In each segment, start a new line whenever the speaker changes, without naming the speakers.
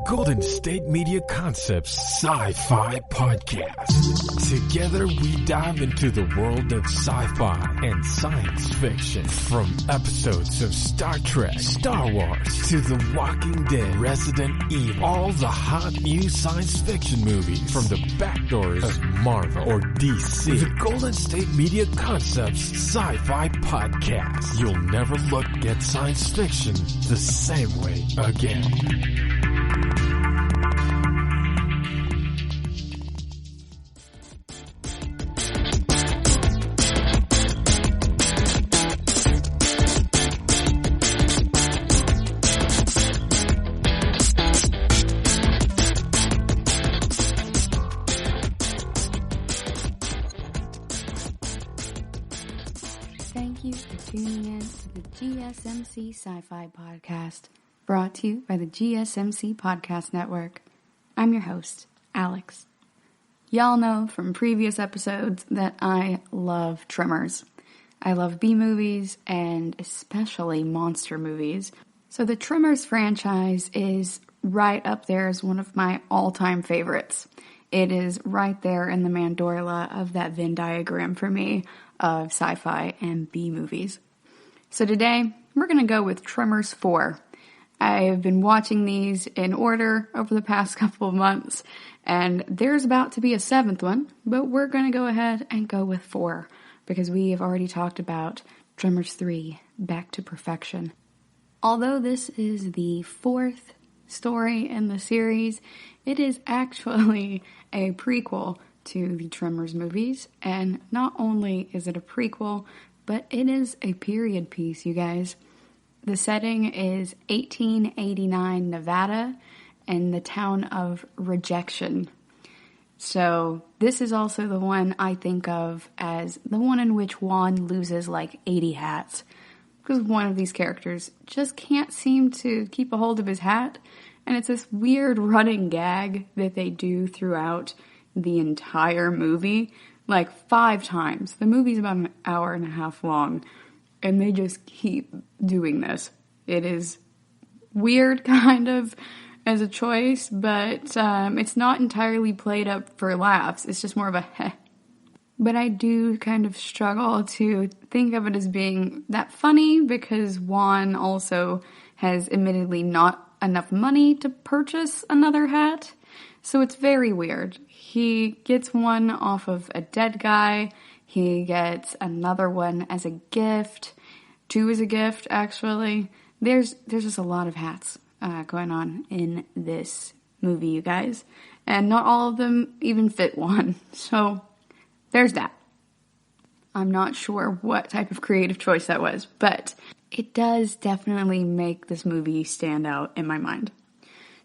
Golden State Media Concepts Sci-Fi Podcast. Together we dive into the world of sci-fi and science fiction. From episodes of Star Trek, Star Wars, to The Walking Dead, Resident Evil, all the hot new science fiction movies from the back doors of Marvel or DC. The Golden State Media Concepts Sci-Fi Podcast. You'll never look at science fiction the same way again.
Thank you for tuning in to the GSMC Sci-Fi Podcast, brought to you by the GSMC Podcast Network. I'm your host, Alex. Y'all know from previous episodes that I love Tremors. I love B-movies and especially monster movies. So the Tremors franchise is right up there as one of my all-time favorites. It is right there in the mandorla of that Venn diagram for me of sci-fi and B-movies. So today, we're going to go with Tremors 4. I have been watching these in order over the past couple of months, and there's about to be a seventh one, but we're going to go ahead and go with 4, because we have already talked about Tremors 3, Back to Perfection. Although this is the 4th story in the series, it is actually a prequel to the Tremors movies, and not only is it a prequel, but it is a period piece, you guys. The setting is 1889 Nevada and the town of Rejection. So this is also the one I think of as the one in which Juan loses like 80 hats, because one of these characters just can't seem to keep a hold of his hat, and it's this weird running gag that they do throughout the entire movie, like 5 times. The movie's about an hour and a half long, and they just keep doing this. It is weird, kind of, as a choice, but it's not entirely played up for laughs. It's just more of a heh. But I do kind of struggle to think of it as being that funny, because Juan also has admittedly not enough money to purchase another hat. So it's very weird. He gets one off of a dead guy. He gets another one as a gift. 2 as a gift, actually. There's just a lot of hats going on in this movie, you guys. And not all of them even fit one. So there's that. I'm not sure what type of creative choice that was, but it does definitely make this movie stand out in my mind.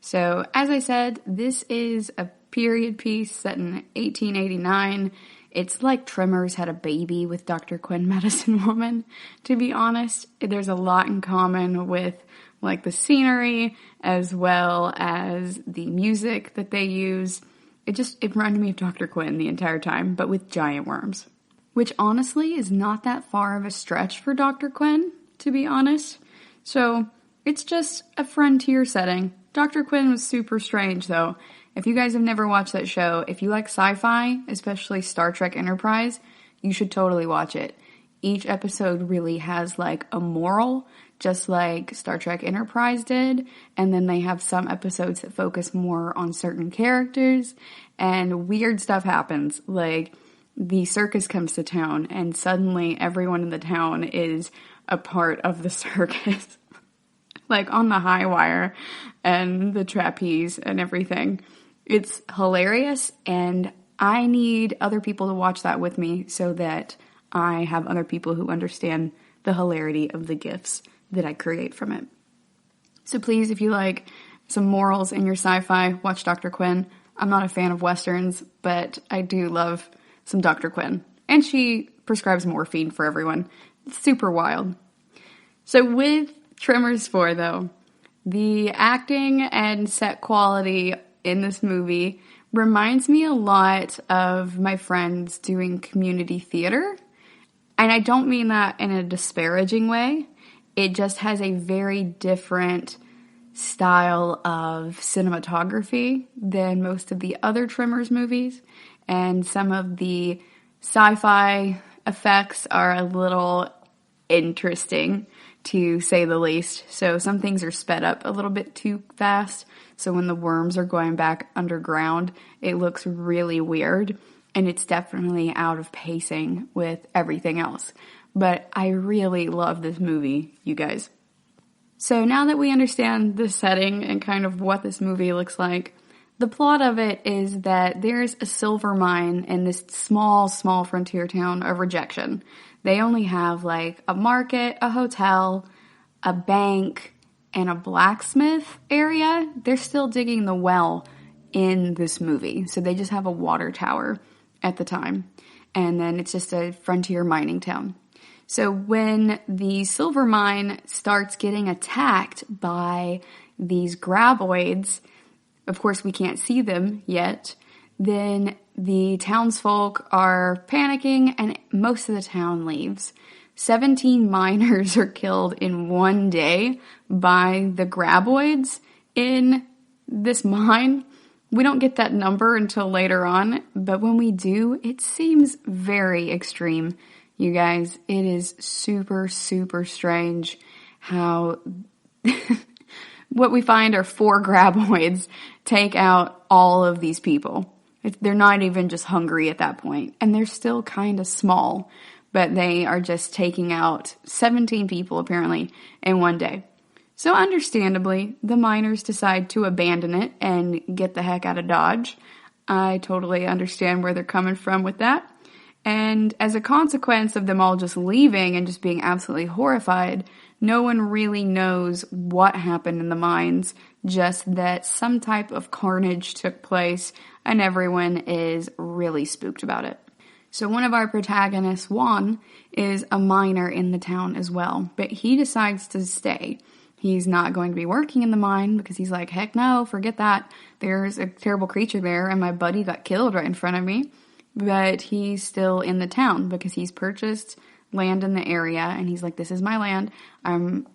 So, as I said, this is a period piece set in 1889. It's like Tremors had a baby with Dr. Quinn, Medicine Woman, to be honest. There's a lot in common with, like, the scenery as well as the music that they use. It reminded me of Dr. Quinn the entire time, but with giant worms. Which, honestly, is not that far of a stretch for Dr. Quinn, to be honest. So, it's just a frontier setting. Dr. Quinn was super strange, though. If you guys have never watched that show, if you like sci-fi, especially Star Trek Enterprise, you should totally watch it. Each episode really has, like, a moral, just like Star Trek Enterprise did, and then they have some episodes that focus more on certain characters, and weird stuff happens, like the circus comes to town, and suddenly everyone in the town is a part of the circus. Like on the high wire and the trapeze and everything. It's hilarious, and I need other people to watch that with me so that I have other people who understand the hilarity of the gifs that I create from it. So please, if you like some morals in your sci-fi, watch Dr. Quinn. I'm not a fan of Westerns, but I do love some Dr. Quinn. And she prescribes morphine for everyone. It's super wild. So with Tremors 4, though, the acting and set quality in this movie reminds me a lot of my friends doing community theater. And I don't mean that in a disparaging way. It just has a very different style of cinematography than most of the other Tremors movies, and some of the sci-fi effects are a little interesting, to say the least. So some things are sped up a little bit too fast, so when the worms are going back underground, it looks really weird, and it's definitely out of pacing with everything else. But I really love this movie, you guys. So now that we understand the setting and kind of what this movie looks like, the plot of it is that there's a silver mine in this small frontier town of Rejection. They only have like a market, a hotel, a bank, and a blacksmith area. They're still digging the well in this movie, so they just have a water tower at the time. And then it's just a frontier mining town. So when the silver mine starts getting attacked by these graboids, of course we can't see them yet, then the townsfolk are panicking and most of the town leaves. 17 miners are killed in one day by the graboids in this mine. We don't get that number until later on, but when we do, it seems very extreme. You guys, it is super strange how what we find are 4 graboids take out all of these people. They're not even just hungry at that point, and they're still kind of small, but they are just taking out 17 people apparently in one day. So understandably, the miners decide to abandon it and get the heck out of Dodge. I totally understand where they're coming from with that. And as a consequence of them all just leaving and just being absolutely horrified, no one really knows what happened in the mines, just that some type of carnage took place and everyone is really spooked about it. So one of our protagonists, Juan, is a miner in the town as well, but he decides to stay. He's not going to be working in the mine because he's like, heck no, forget that. There's a terrible creature there and my buddy got killed right in front of me. But he's still in the town because he's purchased land in the area and he's like, this is my land. I'm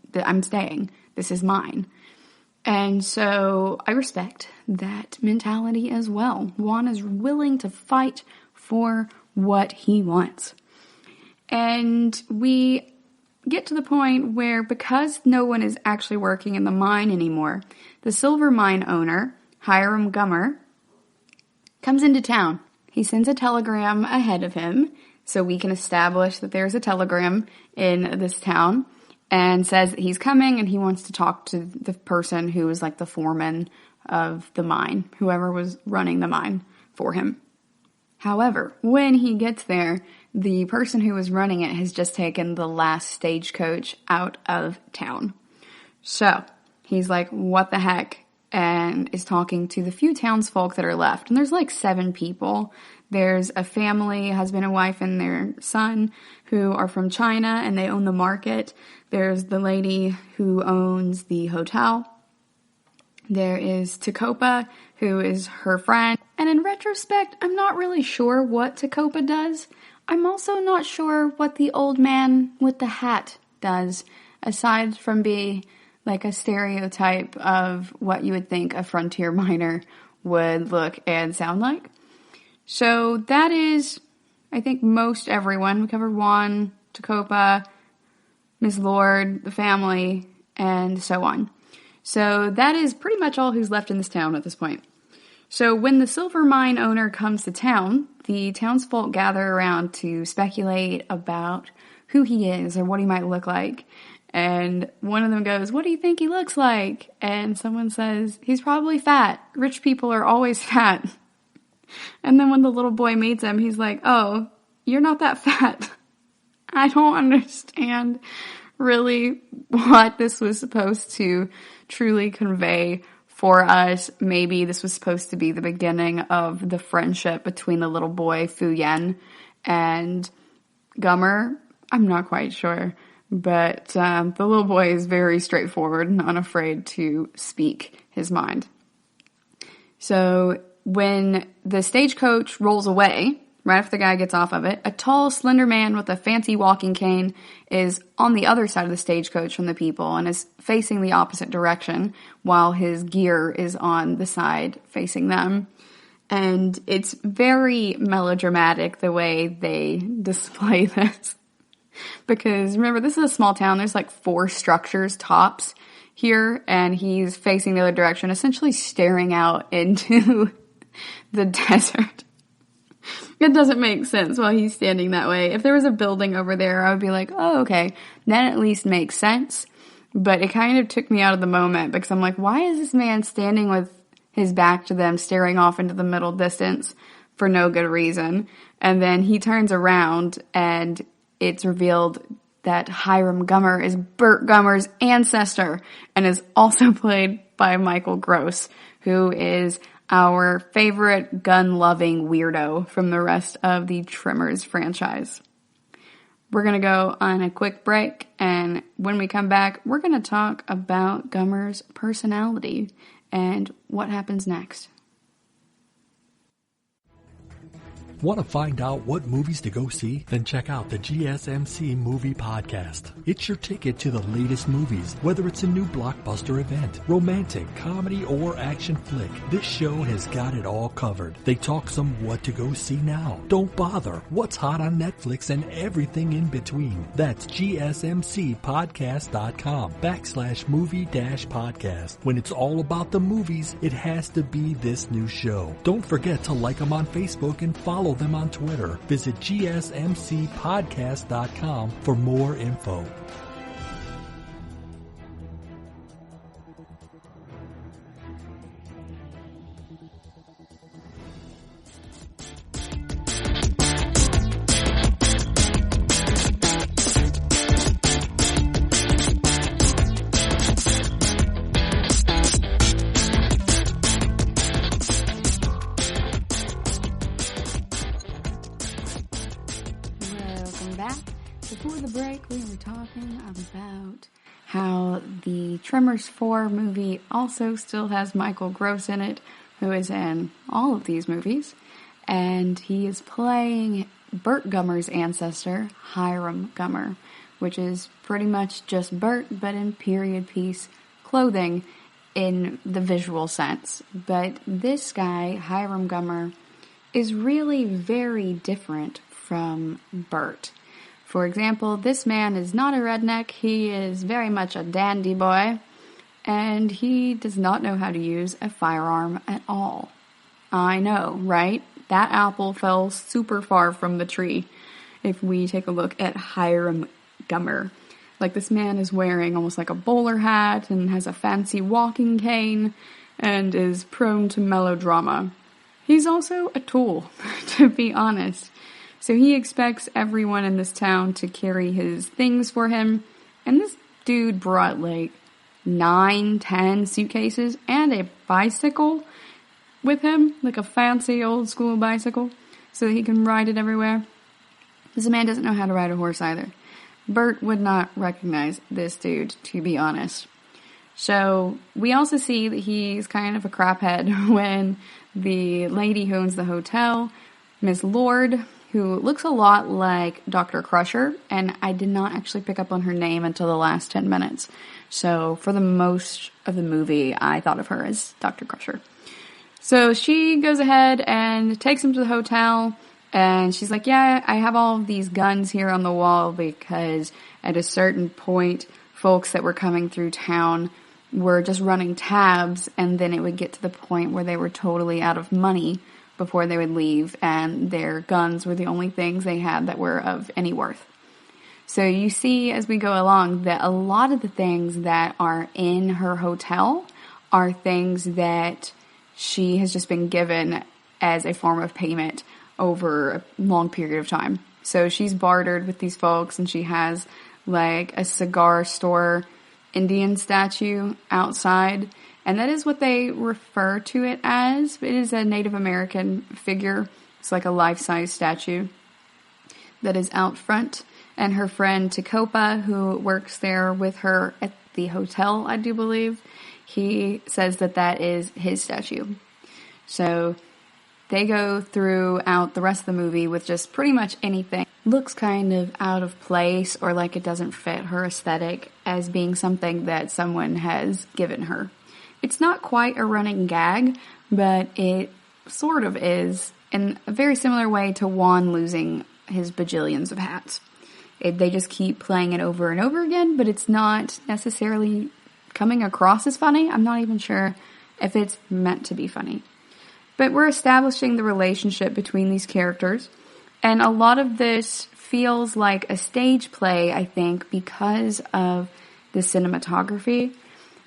staying. This is mine. And so I respect that mentality as well. Juan is willing to fight for what he wants. And we get to the point where, because no one is actually working in the mine anymore, the silver mine owner, Hiram Gummer, comes into town. He sends a telegram ahead of him, so we can establish that there's a telegram in this town, and says that he's coming and he wants to talk to the person who was like the foreman of the mine, whoever was running the mine for him. However, when he gets there, the person who was running it has just taken the last stagecoach out of town. So he's like, what the heck? And is talking to the few townsfolk that are left. And there's like 7 people. There's a family, husband and wife and their son, who are from China and they own the market. There's the lady who owns the hotel. There is Tacopa, who is her friend. And in retrospect, I'm not really sure what Tacopa does. I'm also not sure what the old man with the hat does, aside from being like a stereotype of what you would think a frontier miner would look and sound like. So that is, I think, most everyone. We covered Juan, Tacopa, Ms. Lord, the family, and so on. So that is pretty much all who's left in this town at this point. So when the silver mine owner comes to town, the townsfolk gather around to speculate about who he is or what he might look like. And one of them goes, what do you think he looks like? And someone says, he's probably fat. Rich people are always fat. And then when the little boy meets him, he's like, oh, you're not that fat. I don't understand really what this was supposed to truly convey for us. Maybe this was supposed to be the beginning of the friendship between the little boy, Fu Yen, and Gummer. I'm not quite sure. But the little boy is very straightforward and unafraid to speak his mind. So when the stagecoach rolls away right after the guy gets off of it, a tall, slender man with a fancy walking cane is on the other side of the stagecoach from the people and is facing the opposite direction while his gear is on the side facing them. And it's very melodramatic the way they display this. Because remember, this is a small town. There's like 4 structures tops here, and he's facing the other direction, essentially staring out into the desert. It doesn't make sense while he's standing that way. If there was a building over there, I would be like, oh, okay, that at least makes sense. But it kind of took me out of the moment because I'm like, why is this man standing with his back to them, staring off into the middle distance for no good reason? And then he turns around and it's revealed that Hiram Gummer is Burt Gummer's ancestor and is also played by Michael Gross, who is our favorite gun-loving weirdo from the rest of the Tremors franchise. We're going to go on a quick break, and when we come back, we're going to talk about Gummer's personality and what happens next.
Want to find out what movies to go see? Then check out the GSMC Movie Podcast. It's your ticket to the latest movies, whether it's a new blockbuster event, romantic, comedy, or action flick. This show has got it all covered. They talk some what to go see now, don't bother, what's hot on Netflix, and everything in between. That's gsmcpodcast.com/movie-podcast. When it's all about the movies, it has to be this new show. Don't forget to like them on Facebook and follow them on Twitter. Visit gsmcpodcast.com for more info.
Before the break, we were talking about how the Tremors 4 movie also still has Michael Gross in it, who is in all of these movies, and he is playing Burt Gummer's ancestor, Hiram Gummer, which is pretty much just Burt, but in period piece clothing in the visual sense. But this guy, Hiram Gummer, is really very different from Burt. For example, this man is not a redneck, he is very much a dandy boy, and he does not know how to use a firearm at all. I know, right? That apple fell super far from the tree if we take a look at Hiram Gummer. Like, this man is wearing almost like a bowler hat and has a fancy walking cane and is prone to melodrama. He's also a tool, to be honest. So he expects everyone in this town to carry his things for him. And this dude brought like 9-10 suitcases and a bicycle with him. Like a fancy old school bicycle. So that he can ride it everywhere. This man doesn't know how to ride a horse either. Burt would not recognize this dude, to be honest. So we also see that he's kind of a craphead when the lady who owns the hotel, Miss Lord, who looks a lot like Dr. Crusher, and I did not actually pick up on her name until the last 10 minutes. So for the most of the movie, I thought of her as Dr. Crusher. So she goes ahead and takes him to the hotel, and she's like, yeah, I have all of these guns here on the wall because at a certain point, folks that were coming through town were just running tabs, and then it would get to the point where they were totally out of money before they would leave, and their guns were the only things they had that were of any worth. So you see as we go along that a lot of the things that are in her hotel are things that she has just been given as a form of payment over a long period of time. So she's bartered with these folks, and she has like a cigar store Indian statue outside. And that is what they refer to it as. It is a Native American figure. It's like a life-size statue that is out front. And her friend Tacopa, who works there with her at the hotel, I do believe, he says that that is his statue. So they go throughout the rest of the movie with just pretty much anything. Looks kind of out of place or like it doesn't fit her aesthetic as being something that someone has given her. It's not quite a running gag, but it sort of is in a very similar way to Juan losing his bajillions of hats. They just keep playing it over and over again, but it's not necessarily coming across as funny. I'm not even sure if it's meant to be funny. But we're establishing the relationship between these characters, and a lot of this feels like a stage play, I think, because of the cinematography.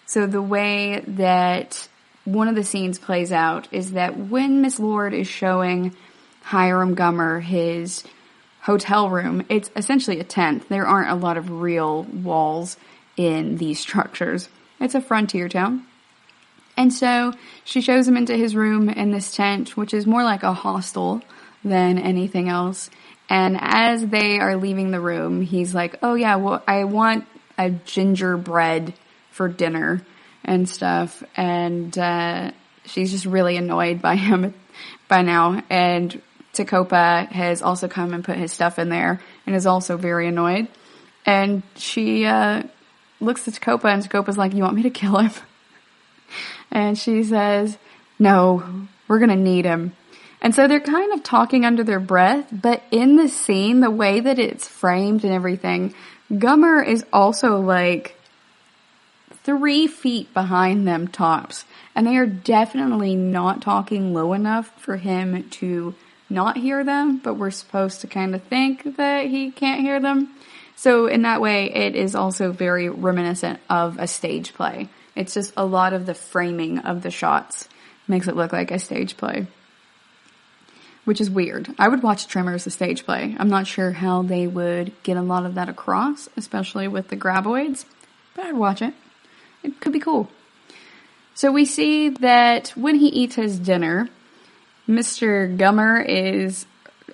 So the way that one of the scenes plays out is that when Miss Lord is showing Hiram Gummer his hotel room, it's essentially a tent. There aren't a lot of real walls in these structures. It's a frontier town. And so she shows him into his room in this tent, which is more like a hostel than anything else. And as they are leaving the room, he's like, oh yeah, well, I want a gingerbread for dinner and stuff. And she's just really annoyed by him by now. And Tecopa has also come and put his stuff in there and is also very annoyed. And she looks at Tecopa, and Tecopa's like, you want me to kill him? And she says, no, we're going to need him. And so they're kind of talking under their breath, but in the scene, the way that it's framed and everything, Gummer is also like 3 feet behind them tops. And they are definitely not talking low enough for him to not hear them, but we're supposed to kind of think that he can't hear them. So in that way, it is also very reminiscent of a stage play. It's just a lot of the framing of the shots makes it look like a stage play, which is weird. I would watch Tremors, the stage play. I'm not sure how they would get a lot of that across, especially with the graboids, but I'd watch it. It could be cool. So we see that when he eats his dinner, Mr. Gummer is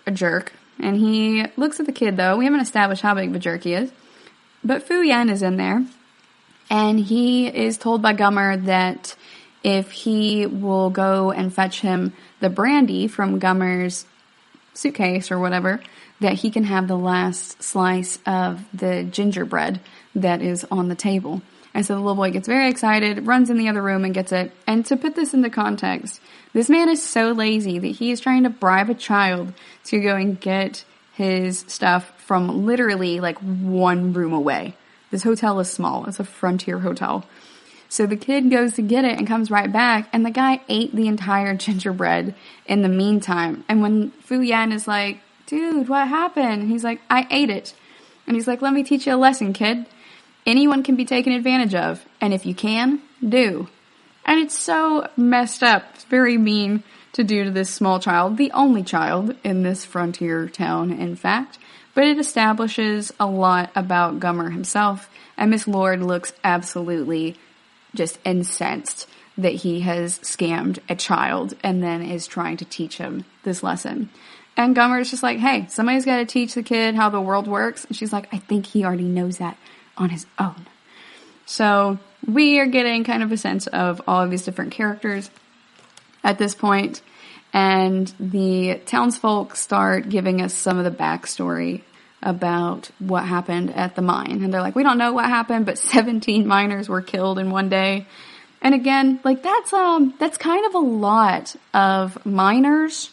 a jerk, and he looks at the kid, though. We haven't established how big of a jerk he is, but Fu Yan is in there. And he is told by Gummer that if he will go and fetch him the brandy from Gummer's suitcase or whatever, that he can have the last slice of the gingerbread that is on the table. And so the little boy gets very excited, runs in the other room and gets it. And to put this into context, this man is so lazy that he is trying to bribe a child to go and get his stuff from literally like 1 room away. This hotel is small. It's a frontier hotel. So the kid goes to get it and comes right back, and the guy ate the entire gingerbread in the meantime. And when Fu Yan is like, dude, what happened? And he's like, I ate it. And he's like, let me teach you a lesson, kid. Anyone can be taken advantage of, and if you can, do. And it's so messed up. It's very mean to do to this small child, the only child in this frontier town, in fact. But it establishes a lot about Gummer himself, and Miss Lord looks absolutely just incensed that he has scammed a child and then is trying to teach him this lesson. And Gummer is just like, hey, somebody's got to teach the kid how the world works. And she's like, I think he already knows that on his own. So we are getting kind of a sense of all of these different characters at this point. And the townsfolk start giving us some of the backstory about what happened at the mine. And they're like, we don't know what happened, but 17 miners were killed in one day. And again, like that's kind of a lot of miners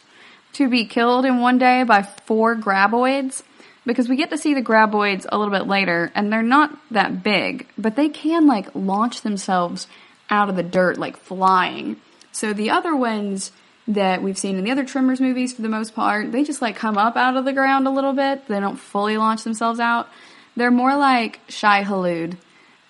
to be killed in one day by 4 graboids. Because we get to see the graboids a little bit later, and they're not that big, but they can like launch themselves out of the dirt, like flying. So the other ones that we've seen in the other Tremors movies, for the most part, they just like come up out of the ground a little bit. They don't fully launch themselves out. They're more like Shai-Hulud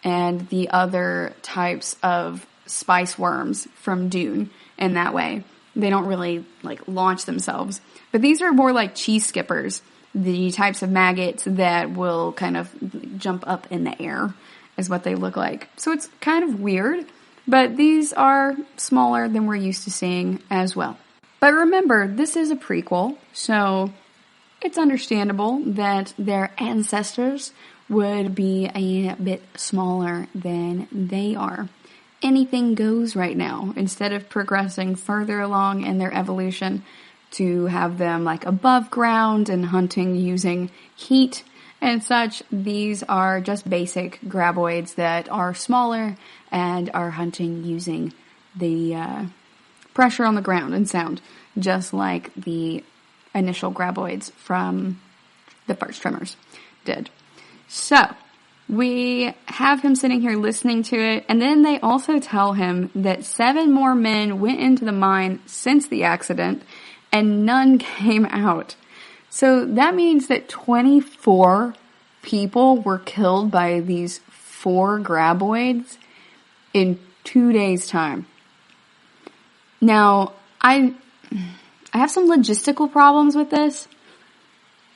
and the other types of spice worms from Dune in that way. They don't really like launch themselves. But these are more like cheese skippers, the types of maggots that will kind of jump up in the air is what they look like. So it's kind of weird. But these are smaller than we're used to seeing as well. But remember, this is a prequel, so it's understandable that their ancestors would be a bit smaller than they are. anything goes right now. Instead of progressing further along in their evolution to have them like above ground and hunting using heat and such, these are just basic graboids that are smaller and are hunting using the pressure on the ground and sound, just like the initial graboids from the first Tremors did. So, we have him sitting here listening to it, and then they also tell him that 7 more men went into the mine since the accident, and none came out. So that means that 24 people were killed by these 4 graboids in 2 days' time. Now, I have some logistical problems with this.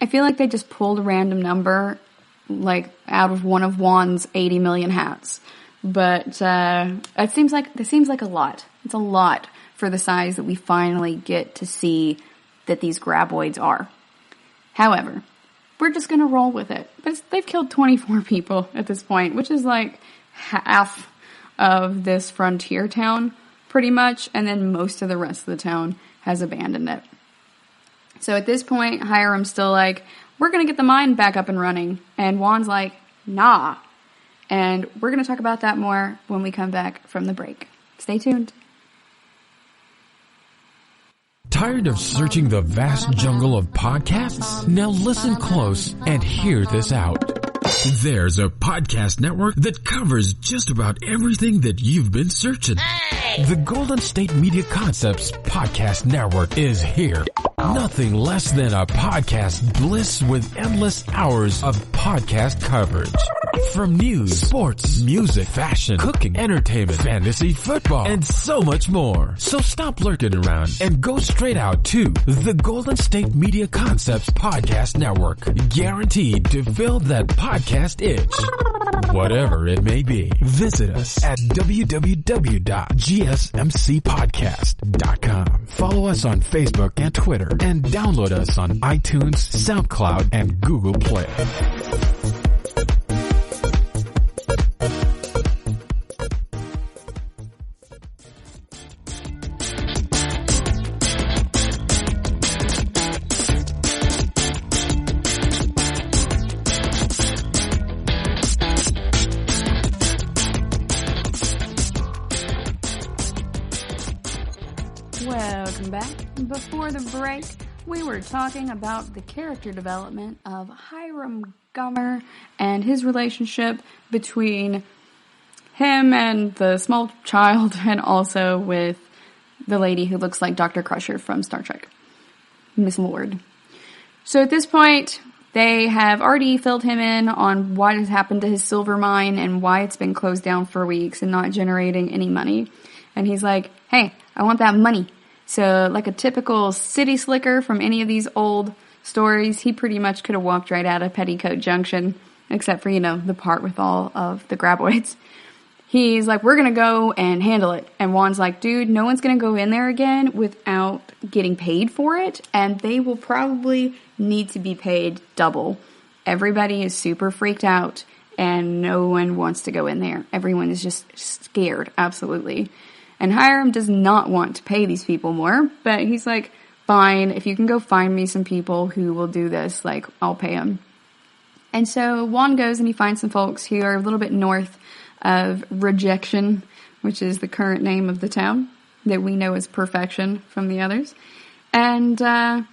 I feel like they just pulled a random number, like, out of one of Juan's 80 million hats. But, it seems like a lot. It's a lot for the size that we finally get to see that these graboids are. However, we're just gonna roll with it. But they've killed 24 people at this point, which is like half of this frontier town, pretty much, and then most of the rest of the town has abandoned it. So at this point, Hiram's still like, we're gonna get the mine back up and running, and Juan's like, nah. And we're gonna talk about that more when we come back from the break. Stay tuned.
Tired of searching the vast jungle of podcasts? Now listen close and hear this out. There's a podcast network that covers just about everything that you've been searching. Hey! The Golden State Media Concepts Podcast Network is here. Nothing less than a podcast bliss with endless hours of podcast coverage. From news, sports, music, fashion, cooking, entertainment, fantasy, football, and so much more. So stop lurking around and go straight out to the Golden State Media Concepts Podcast Network. Guaranteed to fill that podcast itch. Whatever it may be. Visit us at www.gsmcpodcast.com. Follow us on Facebook and Twitter, and download us on iTunes, SoundCloud, and Google Play.
Welcome back. Before the break, we were talking about the character development of Hiram Gummer and his relationship between him and the small child, and also with the lady who looks like Dr. Crusher from Star Trek, Miss Lord. So at this point, they have already filled him in on what has happened to his silver mine and why it's been closed down for weeks and not generating any money. And he's like, hey, I want that money. So like a typical city slicker from any of these old stories, he pretty much could have walked right out of Petticoat Junction, except for, the part with all of the graboids. He's like, we're going to go and handle it. And Juan's like, dude, no one's going to go in there again without getting paid for it. And they will probably need to be paid double. Everybody is super freaked out and no one wants to go in there. Everyone is just scared, absolutely. And Hiram does not want to pay these people more, but he's like, fine, if you can go find me some people who will do this, like, I'll pay them. And so Juan goes and he finds some folks who are a little bit north of Rejection, which is the current name of the town that we know as Perfection from the others. And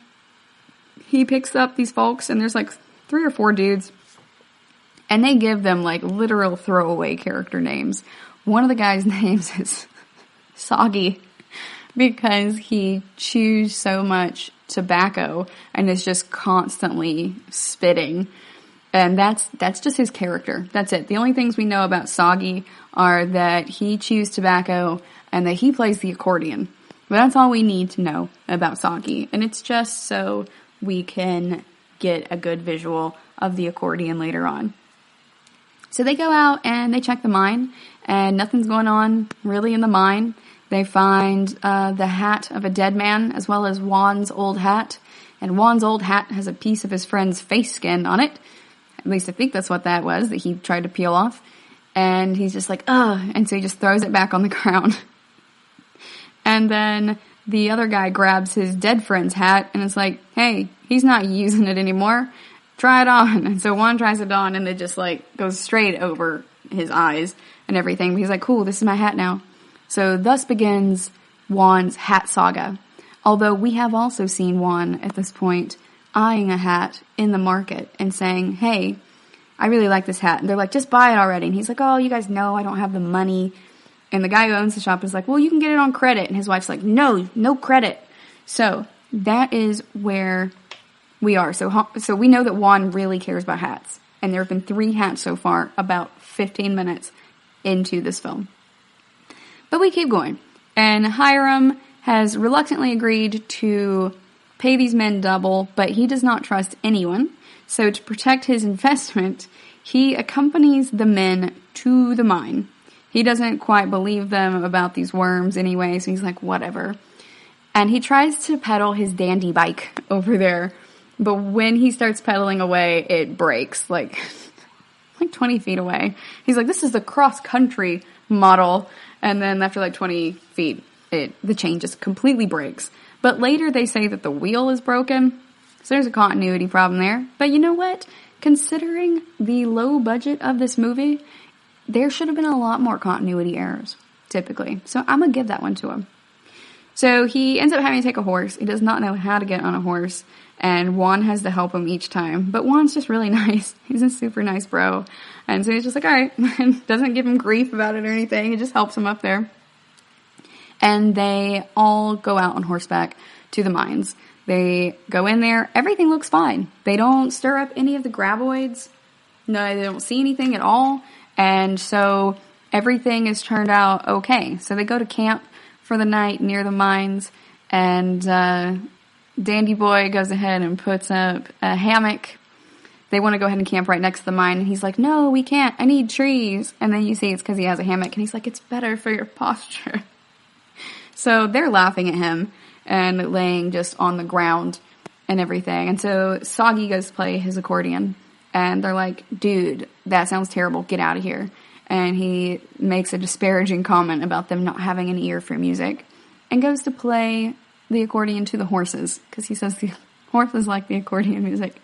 he picks up these folks, and there's like 3 or 4 dudes, and they give them like literal throwaway character names. One of the guys' names is Soggy, because he chews so much tobacco and is just constantly spitting. And that's just his character. That's it. The only things we know about Soggy are that he chews tobacco and that he plays the accordion. But that's all we need to know about Soggy. And it's just so we can get a good visual of the accordion later on. So they go out and they check the mine, and nothing's going on really in the mine. They find the hat of a dead man, as well as Juan's old hat. And Juan's old hat has a piece of his friend's face skin on it. At least I think that's what that was, that he tried to peel off. And he's just like, ugh. And so he just throws it back on the ground. And then the other guy grabs his dead friend's hat and is like, hey, he's not using it anymore. Try it on. And so Juan tries it on and it just like goes straight over his eyes and everything. But he's like, cool, this is my hat now. So thus begins Juan's hat saga. Although we have also seen Juan at this point eyeing a hat in the market and saying, hey, I really like this hat. And they're like, just buy it already. And he's like, oh, you guys know I don't have the money. And the guy who owns the shop is like, well, you can get it on credit. And his wife's like, no credit. So that is where we are. So we know that Juan really cares about hats. And there have been 3 hats so far, about 15 minutes into this film. But we keep going. And Hiram has reluctantly agreed to pay these men double, but he does not trust anyone. So to protect his investment, he accompanies the men to the mine. He doesn't quite believe them about these worms anyway, so he's like, whatever. And he tries to pedal his dandy bike over there, but when he starts pedaling away, it breaks, like 20 feet away. He's like, this is the cross-country model, and then after like 20 feet, the chain just completely breaks. But later they say that the wheel is broken, so there's a continuity problem there. But you know what? Considering the low budget of this movie, there should have been a lot more continuity errors, typically. So I'm going to give that one to him. So he ends up having to take a horse. He does not know how to get on a horse, and Juan has to help him each time. But Juan's just really nice. He's a super nice bro. And so he's just like, all right, and doesn't give him grief about it or anything. He just helps him up there. And they all go out on horseback to the mines. They go in there. Everything looks fine. They don't stir up any of the graboids. No, they don't see anything at all. And so everything is turned out okay. So they go to camp for the night near the mines. And Dandy Boy goes ahead and puts up a hammock. They want to go ahead and camp right next to the mine. And he's like, no, we can't. I need trees. And then you see it's because he has a hammock. And he's like, it's better for your posture. So they're laughing at him and laying just on the ground and everything. And so Soggy goes to play his accordion. And they're like, dude, that sounds terrible. Get out of here. And he makes a disparaging comment about them not having an ear for music. And goes to play the accordion to the horses. Because he says the horses like the accordion music.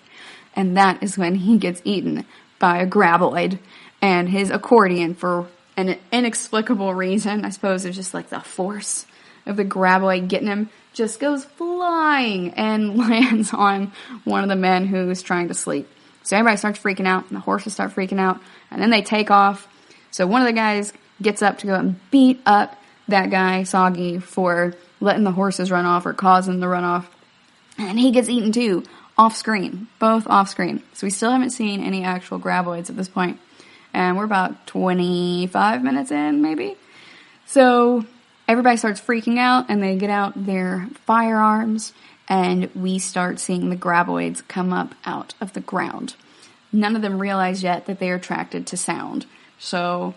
And that is when he gets eaten by a graboid. And his accordion, for an inexplicable reason, I suppose it's just like the force of the graboid getting him, just goes flying and lands on one of the men who's trying to sleep. So everybody starts freaking out, and the horses start freaking out, and then they take off. So one of the guys gets up to go and beat up that guy, Soggy, for letting the horses run off or causing the run off. And he gets eaten too, off screen, both off screen. So we still haven't seen any actual graboids at this point. And we're about 25 minutes in, maybe. So everybody starts freaking out, and they get out their firearms, and we start seeing the graboids come up out of the ground. None of them realize yet that they are attracted to sound. So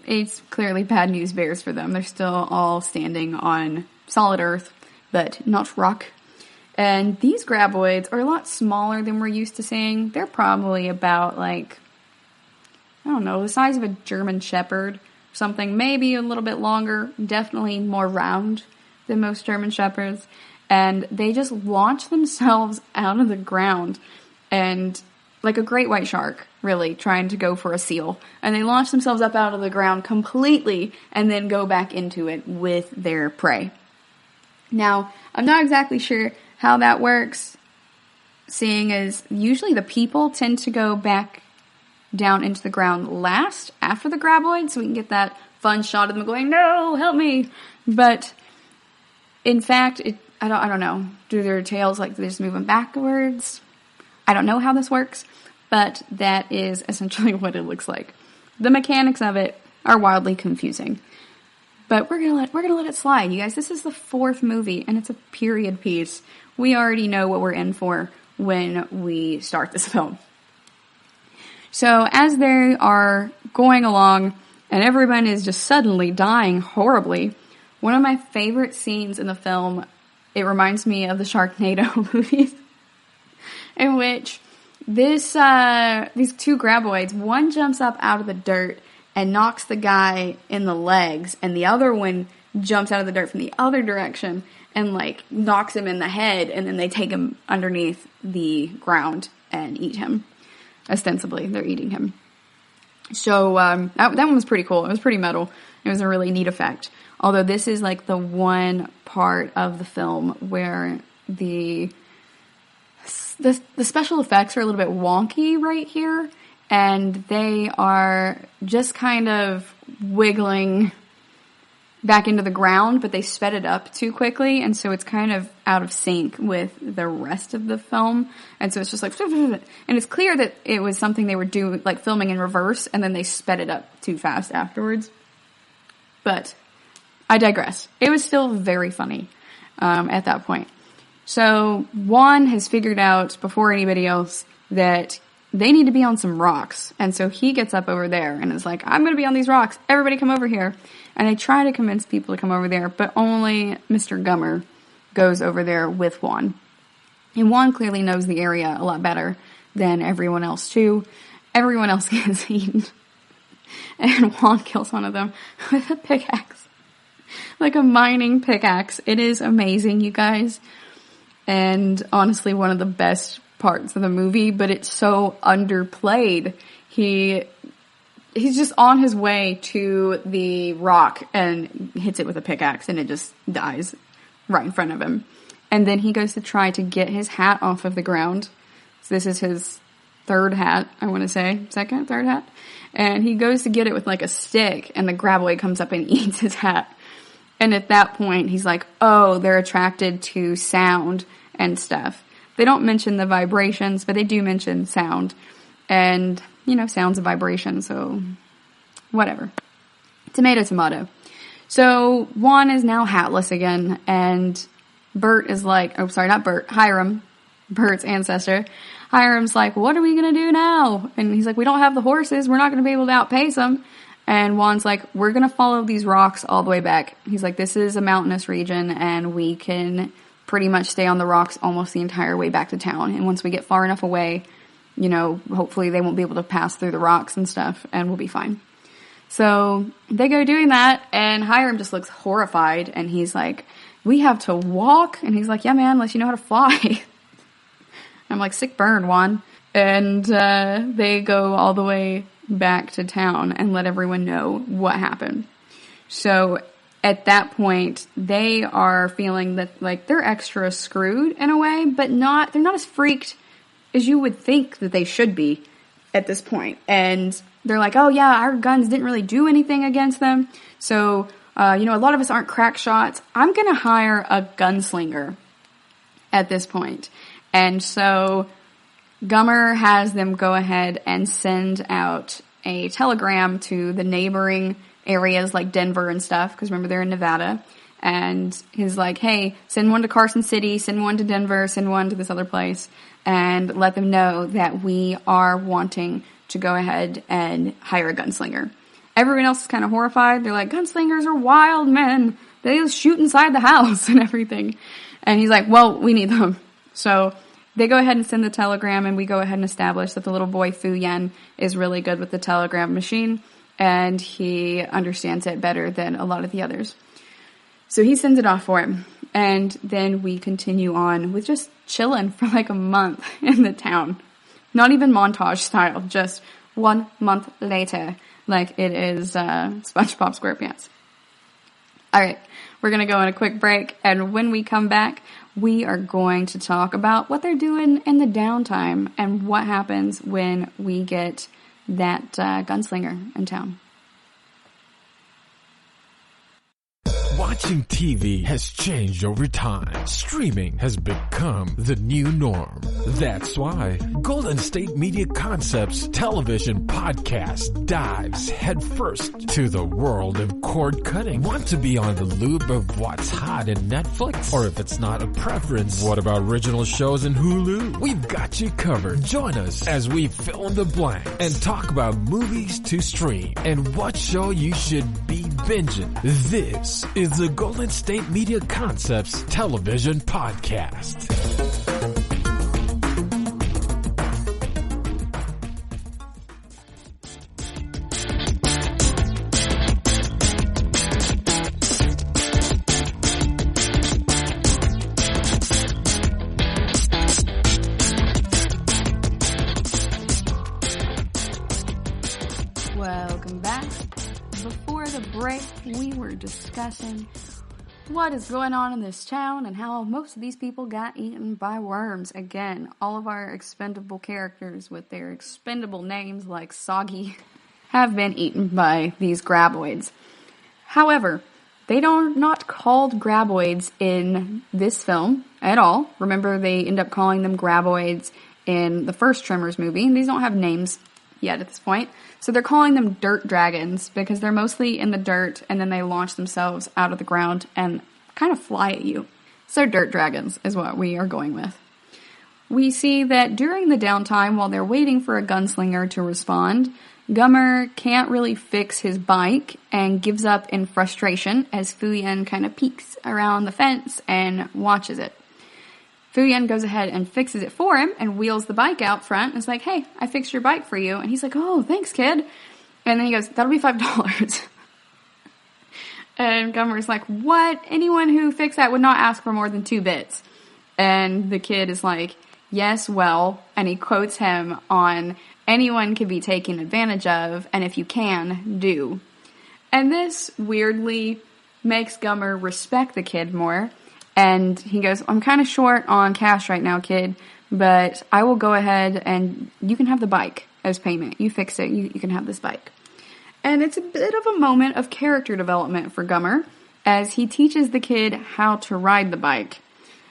it's clearly bad news bears for them. They're still all standing on solid earth, but not rock. And these graboids are a lot smaller than we're used to seeing. They're probably about like, I don't know, the size of a German Shepherd. Something maybe a little bit longer, definitely more round than most German Shepherds. And they just launch themselves out of the ground, and like a great white shark, really, trying to go for a seal. And they launch themselves up out of the ground completely and then go back into it with their prey. Now, I'm not exactly sure how that works, seeing as usually the people tend to go back down into the ground last after the graboid, so we can get that fun shot of them going, no, help me. But in fact, I don't know. Do their tails like they just move them backwards? I don't know how this works, but that is essentially what it looks like. The mechanics of it are wildly confusing. But we're gonna let it slide, you guys. This is the 4th movie, and it's a period piece. We already know what we're in for when we start this film. So as they are going along, and everyone is just suddenly dying horribly, one of my favorite scenes in the film, it reminds me of the Sharknado movies, in which these 2 graboids, one jumps up out of the dirt and knocks the guy in the legs, and the other one jumps out of the dirt from the other direction and like knocks him in the head, and then they take him underneath the ground and eat him. Ostensibly, they're eating him. So that one was pretty cool. It was pretty metal. It was a really neat effect. Although this is like the one part of the film where the special effects are a little bit wonky right here, and they are just kind of wiggling back into the ground, but they sped it up too quickly, and so it's kind of out of sync with the rest of the film, and so it's just like, and it's clear that it was something they were doing, like filming in reverse, and then they sped it up too fast afterwards. But I digress. It was still very funny at that point. So Juan has figured out before anybody else that they need to be on some rocks, and so he gets up over there and is like, I'm going to be on these rocks. Everybody come over here. And they try to convince people to come over there, but only Mr. Gummer goes over there with Juan. And Juan clearly knows the area a lot better than everyone else too. Everyone else gets eaten. And Juan kills one of them with a pickaxe. Like a mining pickaxe. It is amazing, you guys. And honestly, one of the best parts of the movie, but it's so underplayed. He's just on his way to the rock and hits it with a pickaxe, and it just dies right in front of him. And then he goes to try to get his hat off of the ground. So this is his third hat, I want to say. Third hat. And he goes to get it with like a stick, and the graboid comes up and eats his hat. And at that point, he's like, oh, they're attracted to sound and stuff. They don't mention the vibrations, but they do mention sound. And you know, sound's a vibration, so whatever. Tomato, tomato. So Juan is now hatless again, and Bert is like, oh, sorry, not Bert, Hiram, Bert's ancestor. Hiram's like, what are we going to do now? And he's like, we don't have the horses. We're not going to be able to outpace them. And Juan's like, we're going to follow these rocks all the way back. He's like, this is a mountainous region, and we can pretty much stay on the rocks almost the entire way back to town. And once we get far enough away, you know, hopefully they won't be able to pass through the rocks and stuff, and we'll be fine. So they go doing that, and Hiram just looks horrified, and he's like, we have to walk? And he's like, yeah, man, unless you know how to fly. I'm like, sick burn, Juan. And they go all the way back to town and let everyone know what happened. So at that point, they are feeling that, like, they're extra screwed in a way, but they're not as freaked as you would think that they should be at this point. And they're like, oh yeah, our guns didn't really do anything against them. So, you know, a lot of us aren't crack shots. I'm going to hire a gunslinger at this point. And so Gummer has them go ahead and send out a telegram to the neighboring areas like Denver and stuff, because remember they're in Nevada. And he's like, hey, send one to Carson City, send one to Denver, send one to this other place, and let them know that we are wanting to go ahead and hire a gunslinger. Everyone else is kind of horrified. They're like, gunslingers are wild men. They just shoot inside the house and everything. And he's like, well, we need them. So they go ahead and send the telegram, and we go ahead and establish that the little boy Fu Yen is really good with the telegram machine, and he understands it better than a lot of the others. So he sends it off for him, and then we continue on with just chilling for like a month in the town. Not even montage style, just 1 month later, like it is SpongeBob SquarePants. Alright, we're going to go on a quick break, and when we come back, we are going to talk about what they're doing in the downtime and what happens when we get that gunslinger in town.
Watching TV has changed over time. Streaming has become the new norm. That's why Golden State Media Concepts television podcast dives headfirst to the world of cord cutting. Want to be on the loop of what's hot in Netflix? Or if it's not a preference, what about original shows in Hulu? We've got you covered. Join us as we fill in the blanks and talk about movies to stream and what show you should be binging. This is the Golden State Media Concepts television podcast.
break, we were discussing what is going on in this town and how most of these people got eaten by worms. Again, all of our expendable characters with their expendable names like Soggy have been eaten by these graboids. However, they are not called graboids in this film at all. Remember, they end up calling them graboids in the first Tremors movie. These don't have names yet at this point. So they're calling them dirt dragons because they're mostly in the dirt and then they launch themselves out of the ground and kind of fly at you. So dirt dragons is what we are going with. We see that during the downtime while they're waiting for a gunslinger to respond, Gummer can't really fix his bike and gives up in frustration as Fuyan kind of peeks around the fence and watches it. Fuyan goes ahead and fixes it for him and wheels the bike out front and is like, "Hey, I fixed your bike for you." And he's like, "Oh, thanks, kid." And then he goes, "That'll be $5. And Gummer's like, "What? Anyone who fixed that would not ask for more than 2 bits. And the kid is like, "Yes, well," and he quotes him on anyone can be taken advantage of, and if you can, do. And this weirdly makes Gummer respect the kid more. And he goes, "I'm kind of short on cash right now, kid, but I will go ahead and you can have the bike as payment. You fix it, you can have this bike." And it's a bit of a moment of character development for Gummer as he teaches the kid how to ride the bike.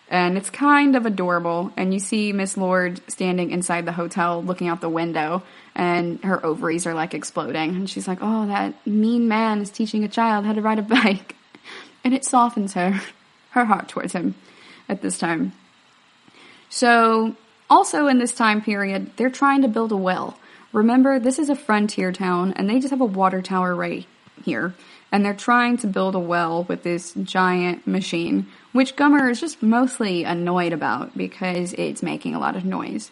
And it's kind of adorable. And you see Miss Lord standing inside the hotel looking out the window and her ovaries are like exploding. And she's like, "Oh, that mean man is teaching a child how to ride a bike." And it softens her heart towards him at this time. So, also in this time period, they're trying to build a well. Remember, this is a frontier town, and they just have a water tower right here. And they're trying to build a well with this giant machine, which Gummer is just mostly annoyed about because it's making a lot of noise.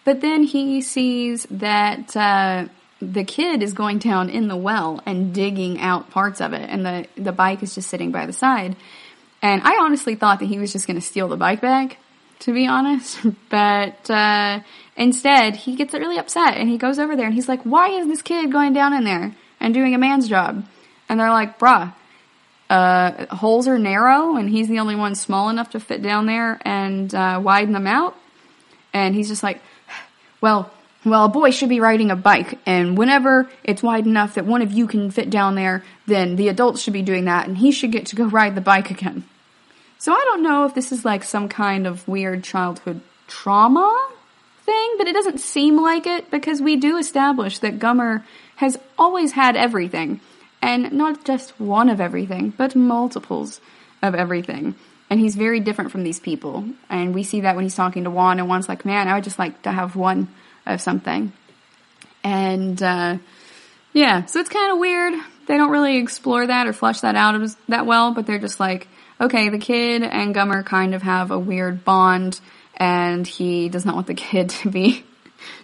But then he sees that the kid is going down in the well and digging out parts of it, and the bike is just sitting by the side. And I honestly thought that he was just going to steal the bike back, to be honest. But instead, he gets really upset, and he goes over there, and he's like, "Why is this kid going down in there and doing a man's job?" And they're like, "Bruh, holes are narrow, and he's the only one small enough to fit down there and widen them out." And he's just like, well, a boy should be riding a bike, and whenever it's wide enough that one of you can fit down there, then the adults should be doing that, and he should get to go ride the bike again." So I don't know if this is like some kind of weird childhood trauma thing, but it doesn't seem like it, because we do establish that Gummer has always had everything, and not just one of everything, but multiples of everything. And he's very different from these people, and we see that when he's talking to Juan, and Juan's like, "Man, I would just like to have one of something." And yeah, so it's kind of weird. They don't really explore that or flesh that out that well, but they're just like, okay, the kid and Gummer kind of have a weird bond, and he does not want the kid to be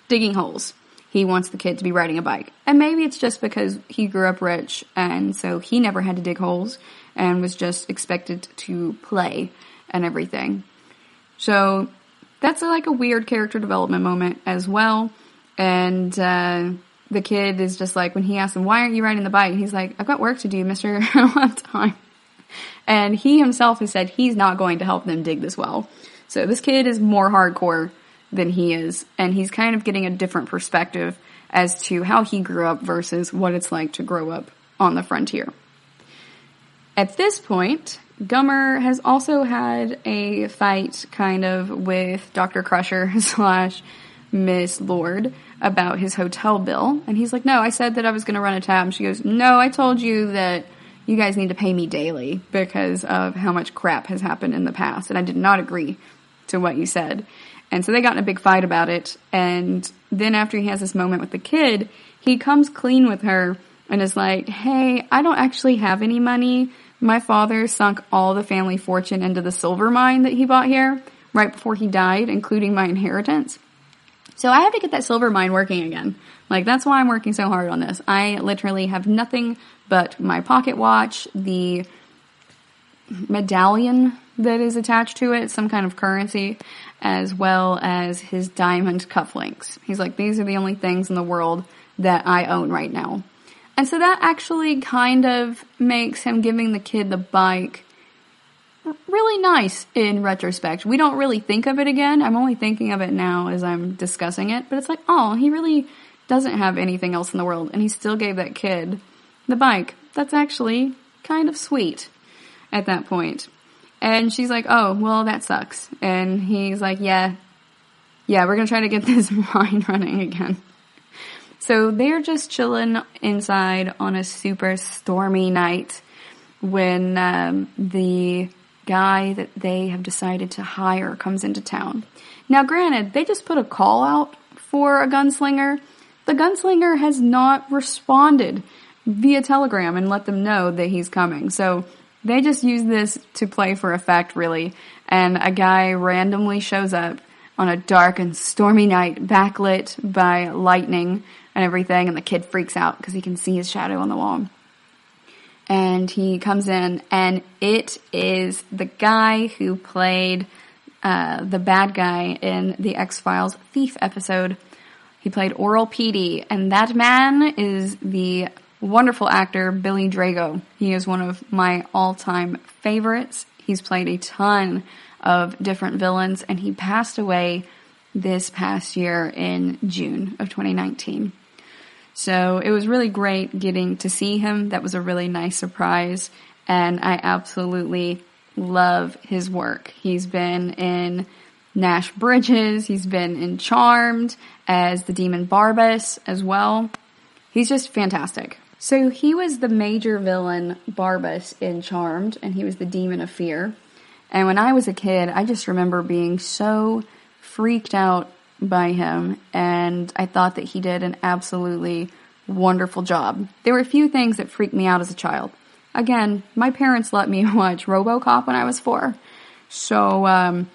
digging holes. He wants the kid to be riding a bike. And maybe it's just because he grew up rich, and so he never had to dig holes, and was just expected to play and everything. So that's like a weird character development moment as well. And the kid is just like, when he asks him, "Why aren't you riding the bike?" He's like, "I've got work to do, mister. I don't have time." And he himself has said he's not going to help them dig this well. So this kid is more hardcore than he is, and he's kind of getting a different perspective as to how he grew up versus what it's like to grow up on the frontier. At this point, Gummer has also had a fight kind of with Dr. Crusher / Miss Lord about his hotel bill. And he's like, "No, I said that I was going to run a tab." And she goes, "No, I told you that you guys need to pay me daily because of how much crap has happened in the past. And I did not agree to what you said." And so they got in a big fight about it. And then after he has this moment with the kid, he comes clean with her and is like, "Hey, I don't actually have any money. My father sunk all the family fortune into the silver mine that he bought here right before he died, including my inheritance. So I have to get that silver mine working again. Like, that's why I'm working so hard on this. I literally have nothing but my pocket watch, the medallion that is attached to it, some kind of currency, as well as his diamond cufflinks. He's like, these are the only things in the world that I own right now. And so that actually kind of makes him giving the kid the bike really nice in retrospect. We don't really think of it again. I'm only thinking of it now as I'm discussing it. But it's like, oh, he really doesn't have anything else in the world. And he still gave that kid the bike. That's actually kind of sweet at that point. And she's like, oh, well, that sucks. And he's like, yeah, we're going to try to get this mine running again. So they're just chilling inside on a super stormy night when the guy that they have decided to hire comes into town. Now, granted, they just put a call out for a gunslinger. The gunslinger has not responded via telegram and let them know that he's coming. So they just use this to play for effect, really. And a guy randomly shows up on a dark and stormy night, backlit by lightning and everything, and the kid freaks out because he can see his shadow on the wall. And he comes in, and it is the guy who played the bad guy in the X-Files Thief episode. He played Oral Petey, and that man is the wonderful actor Billy Drago. He is one of my all-time favorites. He's played a ton of different villains, and he passed away this past year in June of 2019. So it was really great getting to see him. That was a really nice surprise, and I absolutely love his work. He's been in Nash Bridges, he's been in Charmed as the demon Barbas as well. He's just fantastic. So he was the major villain Barbas in Charmed, and he was the demon of fear. And when I was a kid, I just remember being so freaked out by him, and I thought that he did an absolutely wonderful job. There were a few things that freaked me out as a child. Again, my parents let me watch RoboCop when I was 4, so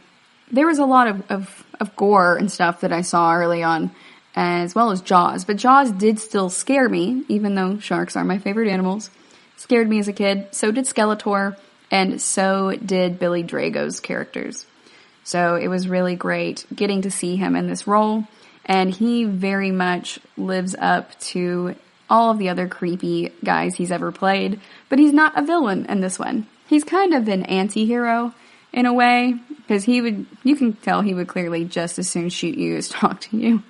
there was a lot of gore and stuff that I saw early on, as well as Jaws. But Jaws did still scare me, even though sharks are my favorite animals. Scared me as a kid. So did Skeletor, and so did Billy Drago's characters. So it was really great getting to see him in this role, and he very much lives up to all of the other creepy guys he's ever played, but he's not a villain in this one. He's kind of an anti-hero in a way, because you can tell he would clearly just as soon shoot you as talk to you,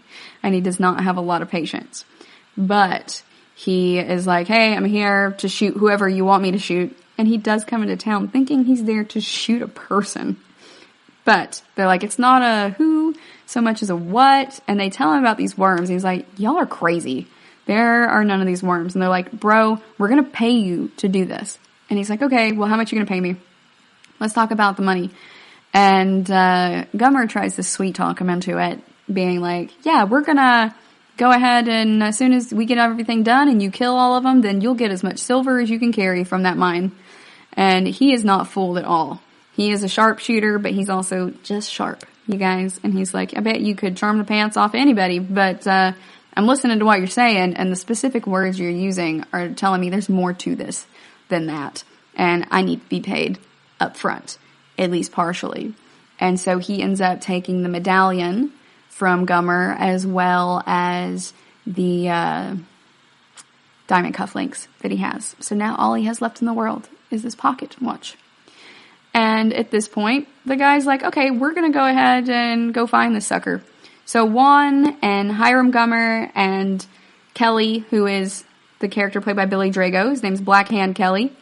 and he does not have a lot of patience. But he is like, hey, I'm here to shoot whoever you want me to shoot, and he does come into town thinking he's there to shoot a person. But they're like, it's not a who so much as a what. And they tell him about these worms. He's like, y'all are crazy. There are none of these worms. And they're like, bro, we're going to pay you to do this. And he's like, okay, well, how much are you going to pay me? Let's talk about the money. And Gummer tries to sweet talk him into it, being like, yeah, we're going to go ahead, and as soon as we get everything done and you kill all of them, then you'll get as much silver as you can carry from that mine. And he is not fooled at all. He is a sharpshooter, but he's also just sharp, you guys. And he's like, I bet you could charm the pants off anybody, but I'm listening to what you're saying, and the specific words you're using are telling me there's more to this than that. And I need to be paid up front, at least partially. And so he ends up taking the medallion from Gummer, as well as the diamond cufflinks that he has. So now all he has left in the world is this pocket watch. And at this point, the guy's like, okay, we're going to go ahead and go find this sucker. So Juan and Hiram Gummer and Kelly, who is the character played by Billy Drago, his name's Blackhand Kelly,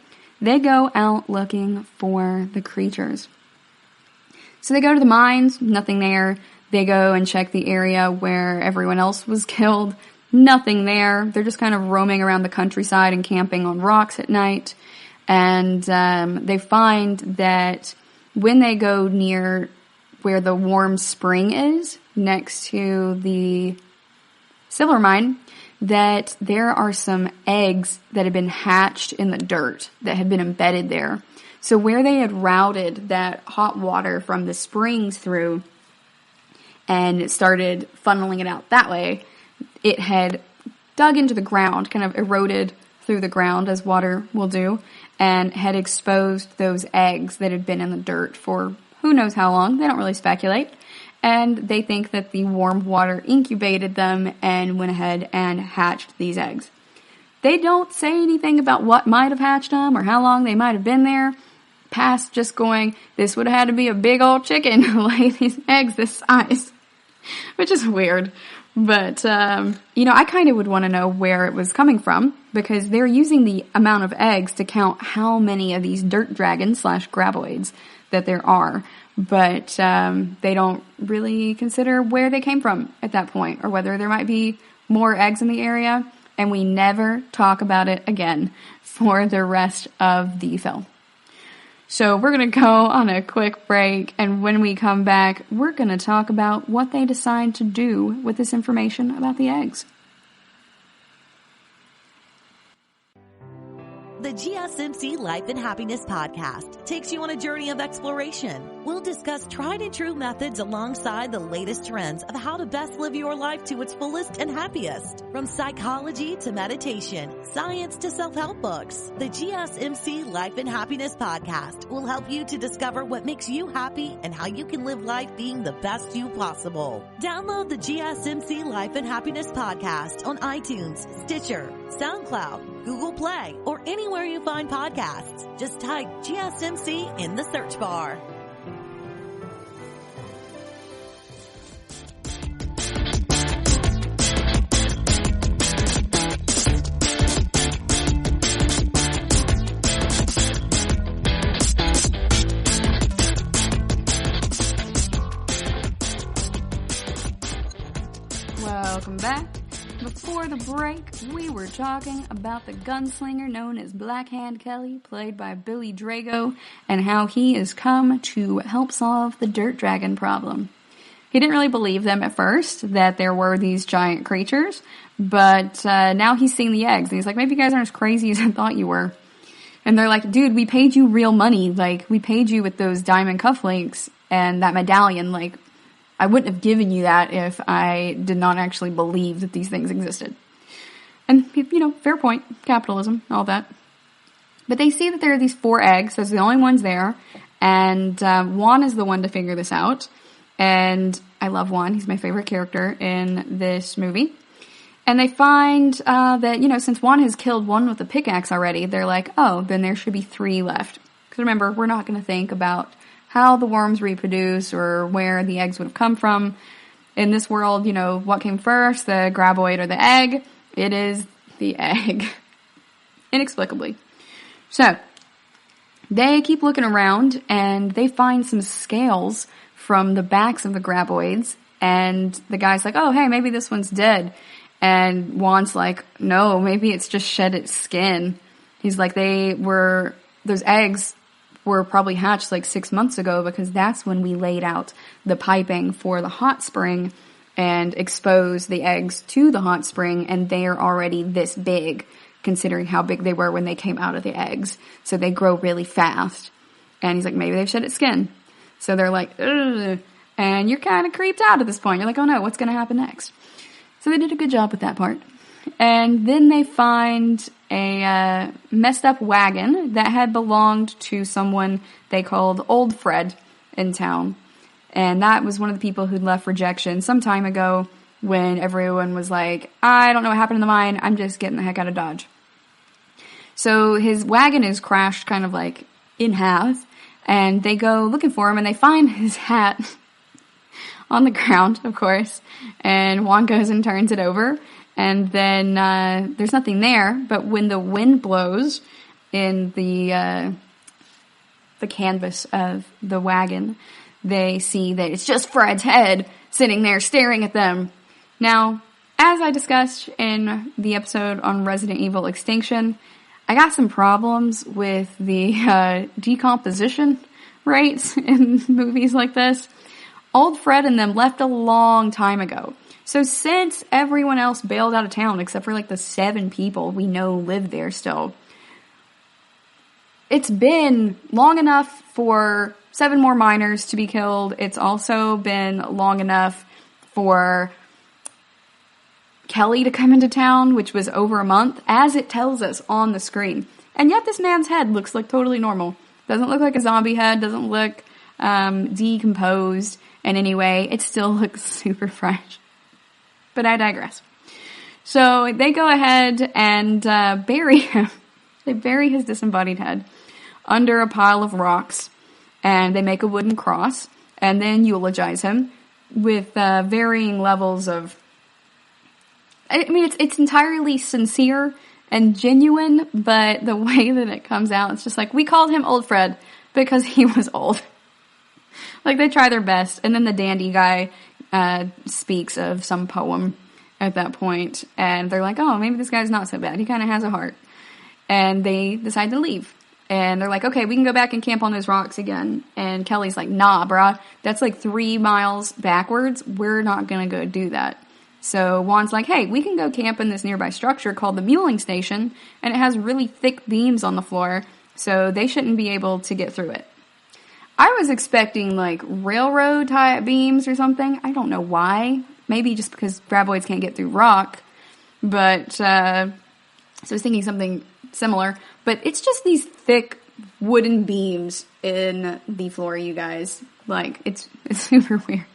they go out looking for the creatures. So they go to the mines, nothing there. They go and check the area where everyone else was killed, nothing there. They're just kind of roaming around the countryside and camping on rocks at night. And they find that when they go near where the warm spring is, next to the silver mine, that there are some eggs that had been hatched in the dirt that had been embedded there. So where they had routed that hot water from the springs through and it started funneling it out that way, it had dug into the ground, kind of eroded through the ground as water will do, and had exposed those eggs that had been in the dirt for who knows how long. They don't really speculate. And they think that the warm water incubated them and went ahead and hatched these eggs. They don't say anything about what might have hatched them or how long they might have been there, past just going, this would have had to be a big old chicken to lay these eggs this size, which is weird. But, I kind of would want to know where it was coming from, because they're using the amount of eggs to count how many of these dirt dragons / graboids that there are. But they don't really consider where they came from at that point, or whether there might be more eggs in the area. And we never talk about it again for the rest of the film. So we're going to go on a quick break, and when we come back, we're going to talk about what they decide to do with this information about the eggs.
The GSMC Life and Happiness Podcast takes you on a journey of exploration. We'll discuss tried and true methods alongside the latest trends of how to best live your life to its fullest and happiest. From psychology to meditation, science to self-help books, the GSMC Life and Happiness Podcast will help you to discover what makes you happy and how you can live life being the best you possible. Download the GSMC Life and Happiness Podcast on iTunes, Stitcher, SoundCloud, Google Play, or anywhere you find podcasts. Just type GSMC in the search bar.
Welcome back. Before the break, we were talking about the gunslinger known as Blackhand Kelly, played by Billy Drago, and how he has come to help solve the dirt dragon problem. He didn't really believe them at first, that there were these giant creatures, but now he's seeing the eggs, and he's like, maybe you guys aren't as crazy as I thought you were. And they're like, dude, we paid you real money, like, we paid you with those diamond cufflinks and that medallion, like, I wouldn't have given you that if I did not actually believe that these things existed. And, fair point. Capitalism, all that. But they see that there are these 4 eggs. Those are the only ones there. And Juan is the one to figure this out. And I love Juan. He's my favorite character in this movie. And they find that, since Juan has killed one with a pickaxe already, they're like, oh, then there should be 3 left. Because remember, we're not going to think about how the worms reproduce or where the eggs would have come from. In this world, what came first, the graboid or the egg? It is the egg. Inexplicably. So, they keep looking around and they find some scales from the backs of the graboids, and the guy's like, oh, hey, maybe this one's dead. And Juan's like, no, maybe it's just shed its skin. He's like, those eggs were probably hatched like 6 months ago, because that's when we laid out the piping for the hot spring and exposed the eggs to the hot spring, and they are already this big, considering how big they were when they came out of the eggs. So they grow really fast. And he's like, maybe they've shed its skin. So they're like, ugh. And you're kind of creeped out at this point. You're like, oh no, what's going to happen next? So they did a good job with that part. And then they find a messed up wagon that had belonged to someone they called Old Fred in town. And that was one of the people who'd left rejection some time ago, when everyone was like, I don't know what happened in the mine, I'm just getting the heck out of Dodge. So his wagon is crashed kind of like in half, and they go looking for him, and they find his hat on the ground, of course, and Juan goes and turns it over. And then there's nothing there, but when the wind blows in the canvas of the wagon, they see that it's just Fred's head sitting there staring at them. Now, as I discussed in the episode on Resident Evil Extinction, I got some problems with the decomposition rates in movies like this. Old Fred and them left a long time ago. So since everyone else bailed out of town, except for like the 7 people we know live there still, it's been long enough for 7 more miners to be killed. It's also been long enough for Kelly to come into town, which was over a month, as it tells us on the screen. And yet this man's head looks like totally normal. Doesn't look like a zombie head, doesn't look decomposed in any way. It still looks super fresh. But I digress. So they go ahead and bury him. They bury his disembodied head under a pile of rocks, and they make a wooden cross, and then eulogize him with varying levels of... I mean, it's entirely sincere and genuine, but the way that it comes out, it's just like, we called him Old Fred because he was old. Like, they try their best, and then the dandy guy speaks of some poem at that point, and they're like, oh, maybe this guy's not so bad. He kind of has a heart. And they decide to leave. And they're like, okay, we can go back and camp on those rocks again. And Kelly's like, nah, brah, that's like 3 miles backwards. We're not going to go do that. So Juan's like, hey, we can go camp in this nearby structure called the Muling Station, and it has really thick beams on the floor, so they shouldn't be able to get through it. I was expecting, like, railroad tie beams or something. I don't know why. Maybe just because graboids can't get through rock. But, so I was thinking something similar. But it's just these thick wooden beams in the floor, you guys. Like, it's super weird.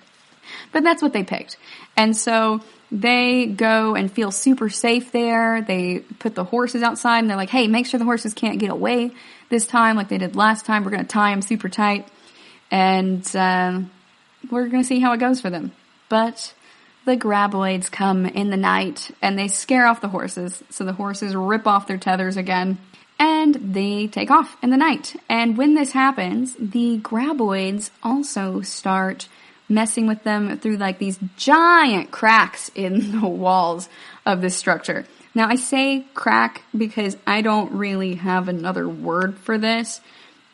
But that's what they picked. And so they go and feel super safe there. They put the horses outside, and they're like, hey, make sure the horses can't get away this time like they did last time. We're going to tie them super tight. And we're going to see how it goes for them. But the graboids come in the night, and they scare off the horses. So the horses rip off their tethers again, and they take off in the night. And when this happens, the graboids also start messing with them through like these giant cracks in the walls of this structure. Now I say crack because I don't really have another word for this,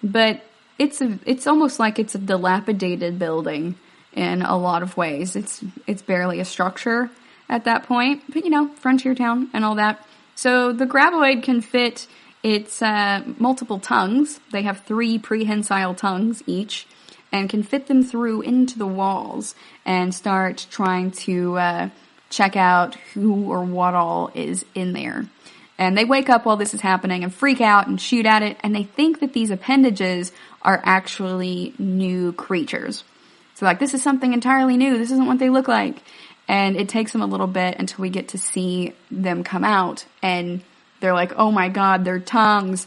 but it's almost like it's a dilapidated building in a lot of ways. It's barely a structure at that point, but you know, frontier town and all that. So the graboid can fit its multiple tongues. They have 3 prehensile tongues each, and can fit them through into the walls and start trying to check out who or what all is in there. And they wake up while this is happening and freak out and shoot at it, and they think that these appendages are actually new creatures. So like, this is something entirely new, this isn't what they look like. And it takes them a little bit until we get to see them come out, and they're like, oh my god, their tongues.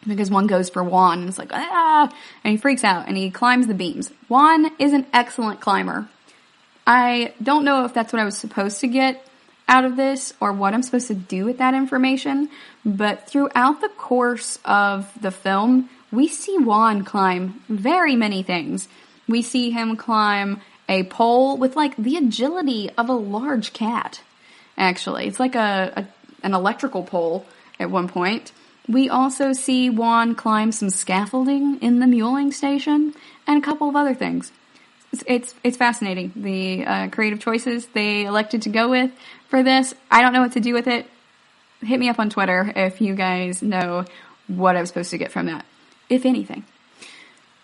Because one goes for Juan, and it's like, ah! And he freaks out, and he climbs the beams. Juan is an excellent climber. I don't know if that's what I was supposed to get out of this, or what I'm supposed to do with that information, but throughout the course of the film, we see Juan climb very many things. We see him climb a pole with, like, the agility of a large cat, actually. It's like an electrical pole at one point. We also see Juan climb some scaffolding in the Muling Station, and a couple of other things. It's fascinating, the creative choices they elected to go with for this. I don't know what to do with it. Hit me up on Twitter if you guys know what I was supposed to get from that, if anything.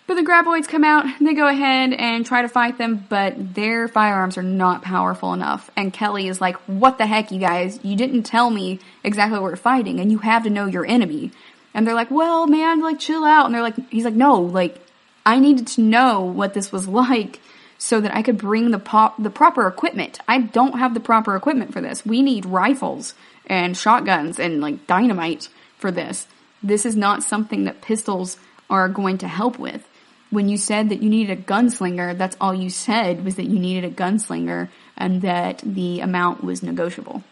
But the graboids come out, they go ahead and try to fight them, but their firearms are not powerful enough. And Kelly is like, what the heck, you guys? You didn't tell me exactly what we're fighting, and you have to know your enemy. And they're like, well, man, like, chill out. And they're like, he's like, no, like, I needed to know what this was like so that I could bring the proper equipment. I don't have the proper equipment for this. We need rifles and shotguns and, like, dynamite for this. This is not something that pistols are going to help with. When you said that you needed a gunslinger, that's all you said, was that you needed a gunslinger and that the amount was negotiable.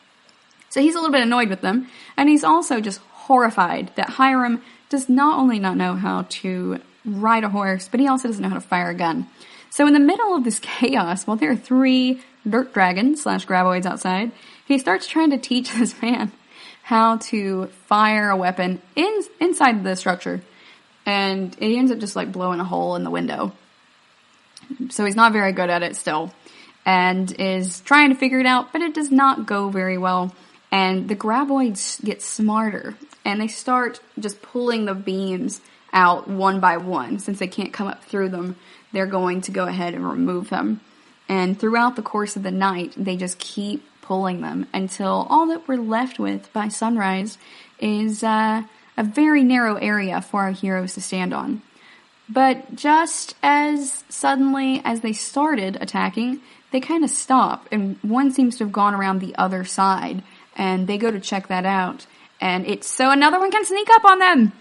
So he's a little bit annoyed with them, and he's also just horrified that Hiram does not only not know how to ride a horse, but he also doesn't know how to fire a gun. So in the middle of this chaos, while there are 3 dirt dragons / graboids outside, he starts trying to teach this man how to fire a weapon inside the structure. And he ends up just, like, blowing a hole in the window. So he's not very good at it still. And is trying to figure it out, but it does not go very well. And the graboids get smarter. And they start just pulling the beams out one by one. Since they can't come up through them, they're going to go ahead and remove them. And throughout the course of the night, they just keep pulling them until all that we're left with by sunrise is a very narrow area for our heroes to stand on. But just as suddenly as they started attacking, they kind of stop, and one seems to have gone around the other side and they go to check that out. And it's so another one can sneak up on them.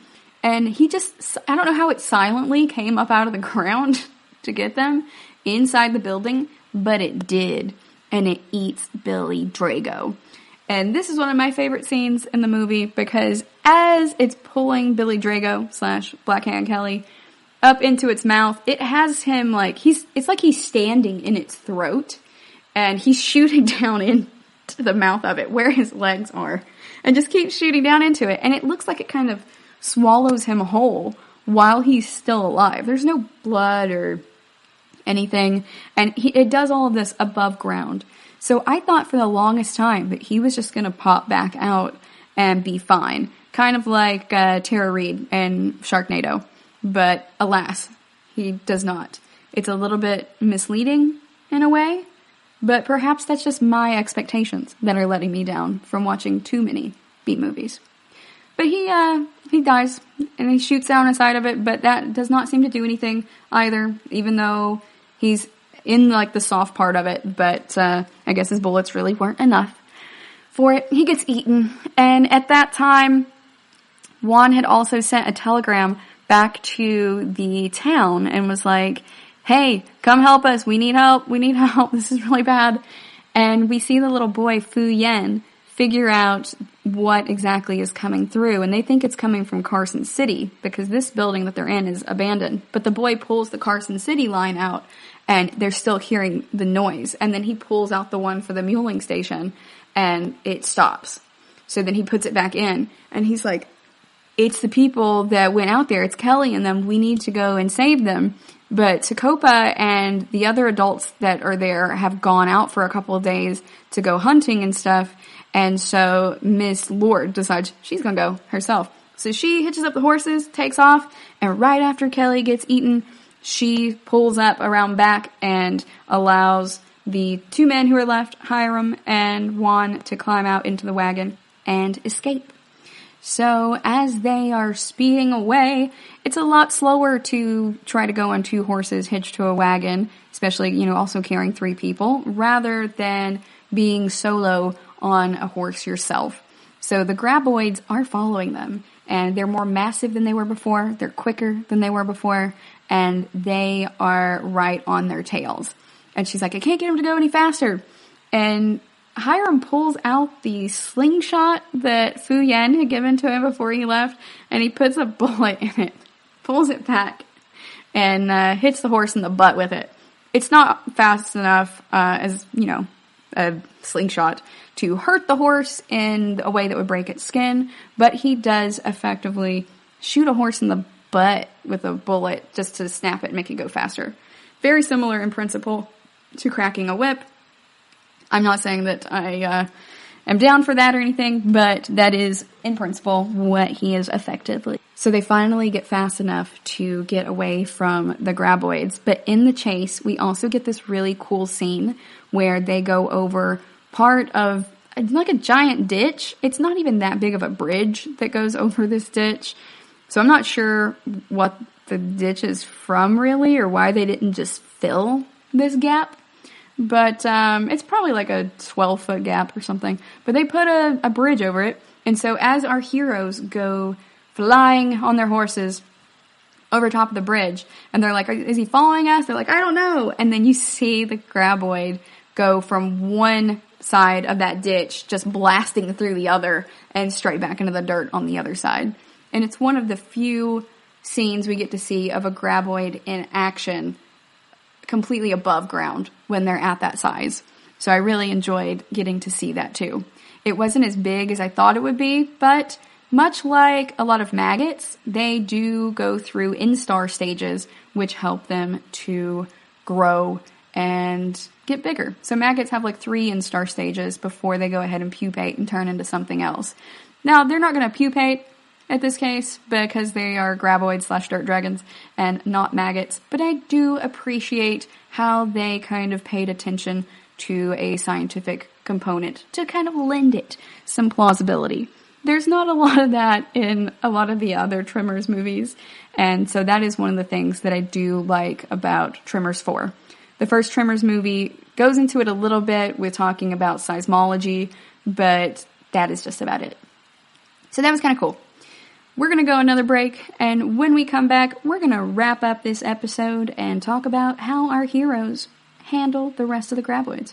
And he just, I don't know how it silently came up out of the ground to get them inside the building, but it did. And it eats Billy Drago. And this is one of my favorite scenes in the movie because as it's pulling Billy Drago / Black Hand Kelly up into its mouth, it has him like, it's like he's standing in its throat and he's shooting down into the mouth of it where his legs are and just keeps shooting down into it. And it looks like it kind of swallows him whole while he's still alive. There's no blood or anything. And it does all of this above ground. So I thought for the longest time that he was just going to pop back out and be fine. Kind of like Tara Reid in Sharknado. But alas, he does not. It's a little bit misleading in a way. But perhaps that's just my expectations that are letting me down from watching too many B-movies. But he dies and he shoots down inside of it. But that does not seem to do anything either. Even though he's in like the soft part of it, but I guess his bullets really weren't enough for it. He gets eaten, and at that time, Juan had also sent a telegram back to the town and was like, hey, come help us, we need help, this is really bad. And we see the little boy, Fu Yen, figure out what exactly is coming through, and they think it's coming from Carson City, because this building that they're in is abandoned. But the boy pulls the Carson City line out, and they're still hearing the noise. And then he pulls out the one for the muling station, and it stops. So then he puts it back in, and he's like, it's the people that went out there. It's Kelly and them. We need to go and save them. But Tacopa and the other adults that are there have gone out for a couple of days to go hunting and stuff. And so Miss Lord decides she's going to go herself. So she hitches up the horses, takes off, and right after Kelly gets eaten, she pulls up around back and allows the two men who are left, Hiram and Juan, to climb out into the wagon and escape. So as they are speeding away, it's a lot slower to try to go on two horses hitched to a wagon, especially, also carrying three people, rather than being solo on a horse yourself. So the graboids are following them, and they're more massive than they were before, they're quicker than they were before, and they are right on their tails. And she's like, I can't get him to go any faster. And Hiram pulls out the slingshot that Fu Yen had given to him before he left, and he puts a bullet in it, pulls it back, and hits the horse in the butt with it. It's not fast enough as, a slingshot to hurt the horse in a way that would break its skin, but he does effectively shoot a horse in the butt with a bullet just to snap it and make it go faster. Very similar in principle to cracking a whip. I'm not saying that I am down for that or anything, but that is, in principle, what he is effectively. So they finally get fast enough to get away from the graboids. But in the chase, we also get this really cool scene where they go over part of like a giant ditch. It's not even that big of a bridge that goes over this ditch. So I'm not sure what the ditch is from really, or why they didn't just fill this gap. But it's probably like a 12-foot gap or something. But they put a bridge over it. And so as our heroes go flying on their horses over top of the bridge, and they're like, is he following us? They're like, I don't know. And then you see the graboid go from one side of that ditch, just blasting through the other, and straight back into the dirt on the other side. And it's one of the few scenes we get to see of a graboid in action completely above ground when they're at that size. So I really enjoyed getting to see that too. It wasn't as big as I thought it would be, but much like a lot of maggots, they do go through instar stages, which help them to grow and get bigger. So maggots have like 3 instar stages before they go ahead and pupate and turn into something else. Now, they're not going to pupate at this case because they are graboids / dirt dragons and not maggots, but I do appreciate how they kind of paid attention to a scientific component to kind of lend it some plausibility. There's not a lot of that in a lot of the other Tremors movies, and so that is one of the things that I do like about Tremors 4. The first Tremors movie goes into it a little bit with talking about seismology, but that is just about it. So that was kind of cool. We're going to go another break, and when we come back, we're going to wrap up this episode and talk about how our heroes handle the rest of the graboids.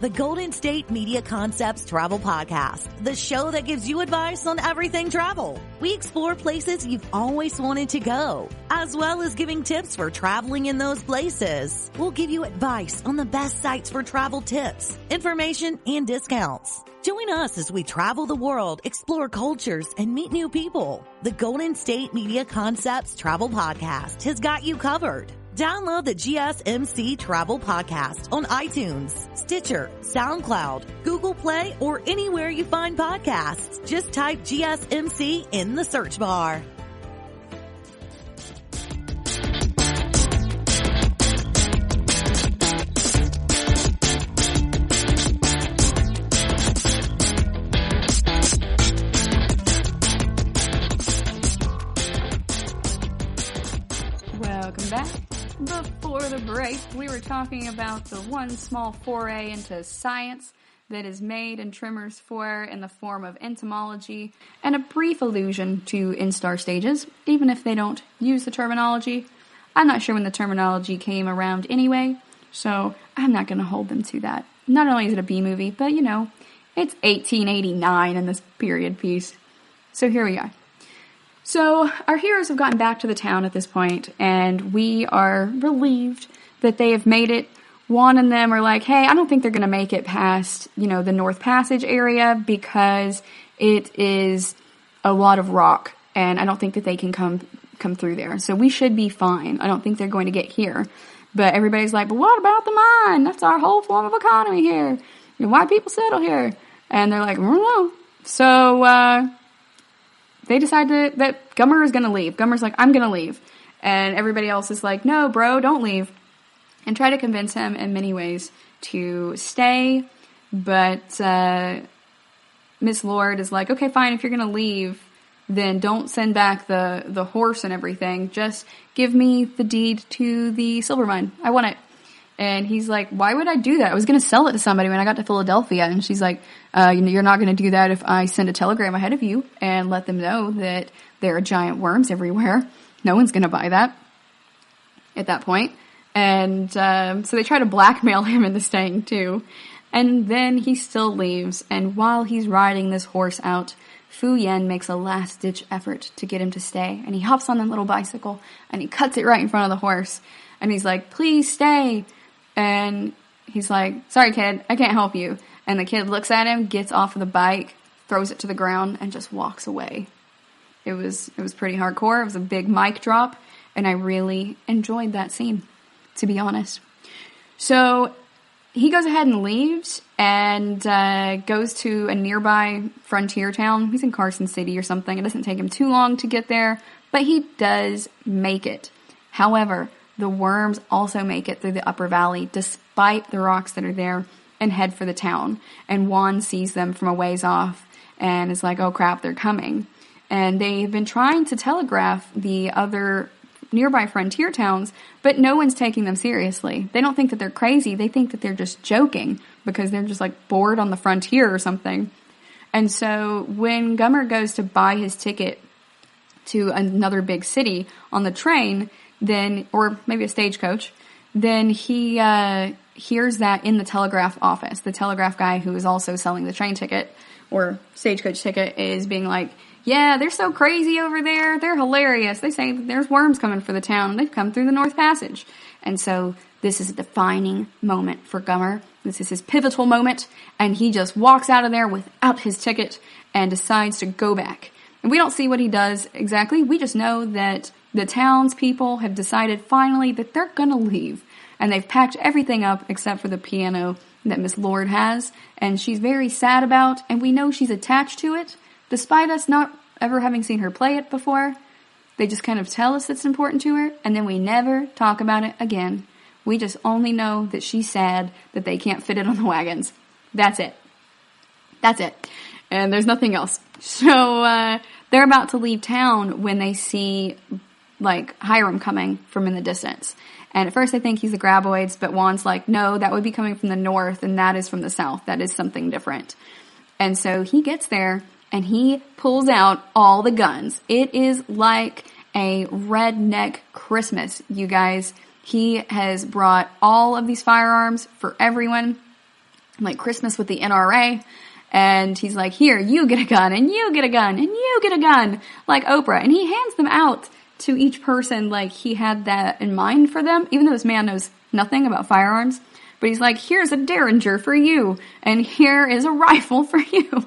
The Golden State Media Concepts Travel Podcast, the show that gives you advice on everything travel. We explore places you've always wanted to go, as well as giving tips for traveling in those places. We'll give you advice on the best sites for travel tips, information, and discounts. Join us as we travel the world, explore cultures, and meet new people. The Golden State Media Concepts Travel Podcast has got you covered. Download the GSMC Travel Podcast on iTunes, Stitcher, SoundCloud, Google Play, or anywhere you find podcasts. Just type GSMC in the search bar.
Welcome back. Before the break, we were talking about the one small foray into science that is made in Tremors 4 in the form of entomology and a brief allusion to instar stages, even if they don't use the terminology. I'm not sure when the terminology came around anyway, so I'm not going to hold them to that. Not only is it a B movie, but you know, it's 1889 in this period piece. So here we are. So our heroes have gotten back to the town at this point, and we are relieved that they have made it. Juan and them are like, hey, I don't think they're going to make it past, the North Passage area because it is a lot of rock, and I don't think that they can come through there. So we should be fine. I don't think they're going to get here. But everybody's like, but what about the mine? That's our whole form of economy here. Why people settle here? And they're like, I don't know. So, they decide that Gummer is going to leave. Gummer's like, I'm going to leave. And everybody else is like, no, bro, don't leave. And try to convince him in many ways to stay. But Miss Lord is like, okay, fine, if you're going to leave, then don't send back the horse and everything. Just give me the deed to the silver mine. I want it. And he's like, why would I do that? I was going to sell it to somebody when I got to Philadelphia. And she's like, you're not going to do that if I send a telegram ahead of you and let them know that there are giant worms everywhere. No one's going to buy that at that point. And so they try to blackmail him into staying too. And then he still leaves. And while he's riding this horse out, Fu Yen makes a last-ditch effort to get him to stay. And he hops on that little bicycle and he cuts it right in front of the horse. And he's like, please stay. And he's like, sorry, kid, I can't help you. And the kid looks at him, gets off of the bike, throws it to the ground, and just walks away. It was pretty hardcore. It was a big mic drop, and I really enjoyed that scene, to be honest. So he goes ahead and leaves and goes to a nearby frontier town. He's in Carson City or something. It doesn't take him too long to get there, but he does make it. However, the worms also make it through the upper valley, despite the rocks that are there, and head for the town. And Juan sees them from a ways off and is like, oh crap, they're coming. And they've been trying to telegraph the other nearby frontier towns, but no one's taking them seriously. They don't think that they're crazy. They think that they're just joking because they're just like bored on the frontier or something. And so when Gummer goes to buy his ticket to another big city on the train, then, or maybe a stagecoach, then he hears that in the telegraph office. The telegraph guy who is also selling the train ticket or stagecoach ticket is being like, yeah, they're so crazy over there. They're hilarious. They say that there's worms coming for the town. They've come through the North Passage. And so this is a defining moment for Gummer. This is his pivotal moment. And he just walks out of there without his ticket and decides to go back. And we don't see what he does exactly. We just know that the townspeople have decided finally that they're going to leave. And they've packed everything up except for the piano that Miss Lord has. And she's very sad about, and we know she's attached to it, despite us not ever having seen her play it before. They just kind of tell us it's important to her, and then we never talk about it again. We just only know that she's sad that they can't fit it on the wagons. That's it. That's it. And there's nothing else. So, they're about to leave town when they see, like, Hiram coming from in the distance. And at first I think he's the graboids, but Juan's like, no, that would be coming from the north, and that is from the south. That is something different. And so he gets there, and he pulls out all the guns. It is like a redneck Christmas, you guys. He has brought all of these firearms for everyone, like Christmas with the NRA. And he's like, here, you get a gun, and you get a gun, and you get a gun, like Oprah. And he hands them out to each person like he had that in mind for them, even though this man knows nothing about firearms. But he's like, here's a Derringer for you, and here is a rifle for you.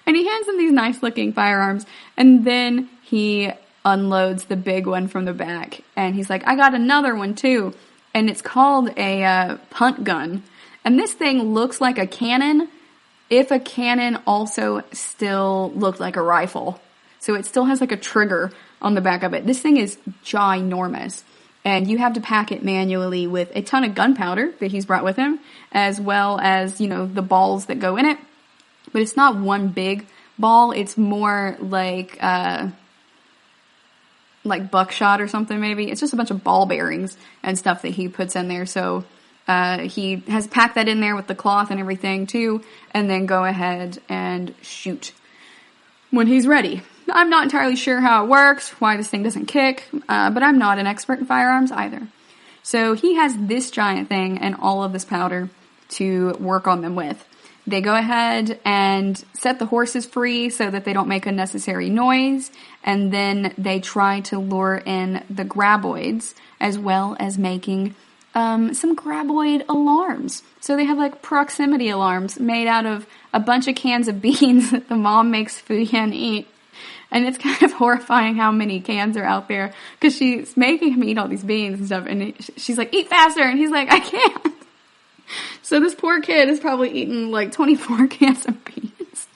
And he hands them these nice-looking firearms, and then he unloads the big one from the back. And he's like, I got another one, too. And it's called a punt gun. And this thing looks like a cannon, if a cannon also still looked like a rifle. So it still has like a trigger on the back of it. This thing is ginormous. And you have to pack it manually with a ton of gunpowder that he's brought with him, as well as, you know, the balls that go in it. But it's not one big ball. It's more like buckshot or something maybe. It's just a bunch of ball bearings and stuff that he puts in there. So he has packed that in there with the cloth and everything too, and then go ahead and shoot when he's ready. I'm not entirely sure how it works, why this thing doesn't kick, but I'm not an expert in firearms either. So he has this giant thing and all of this powder to work on them with. They go ahead and set the horses free so that they don't make unnecessary noise, and then they try to lure in the graboids, as well as making some graboid alarms. So they have like proximity alarms made out of a bunch of cans of beans that the mom makes Fuyan eat. And it's kind of horrifying how many cans are out there, because she's making him eat all these beans and stuff, and she's like, eat faster, and he's like, I can't. So this poor kid is probably eating like 24 cans of beans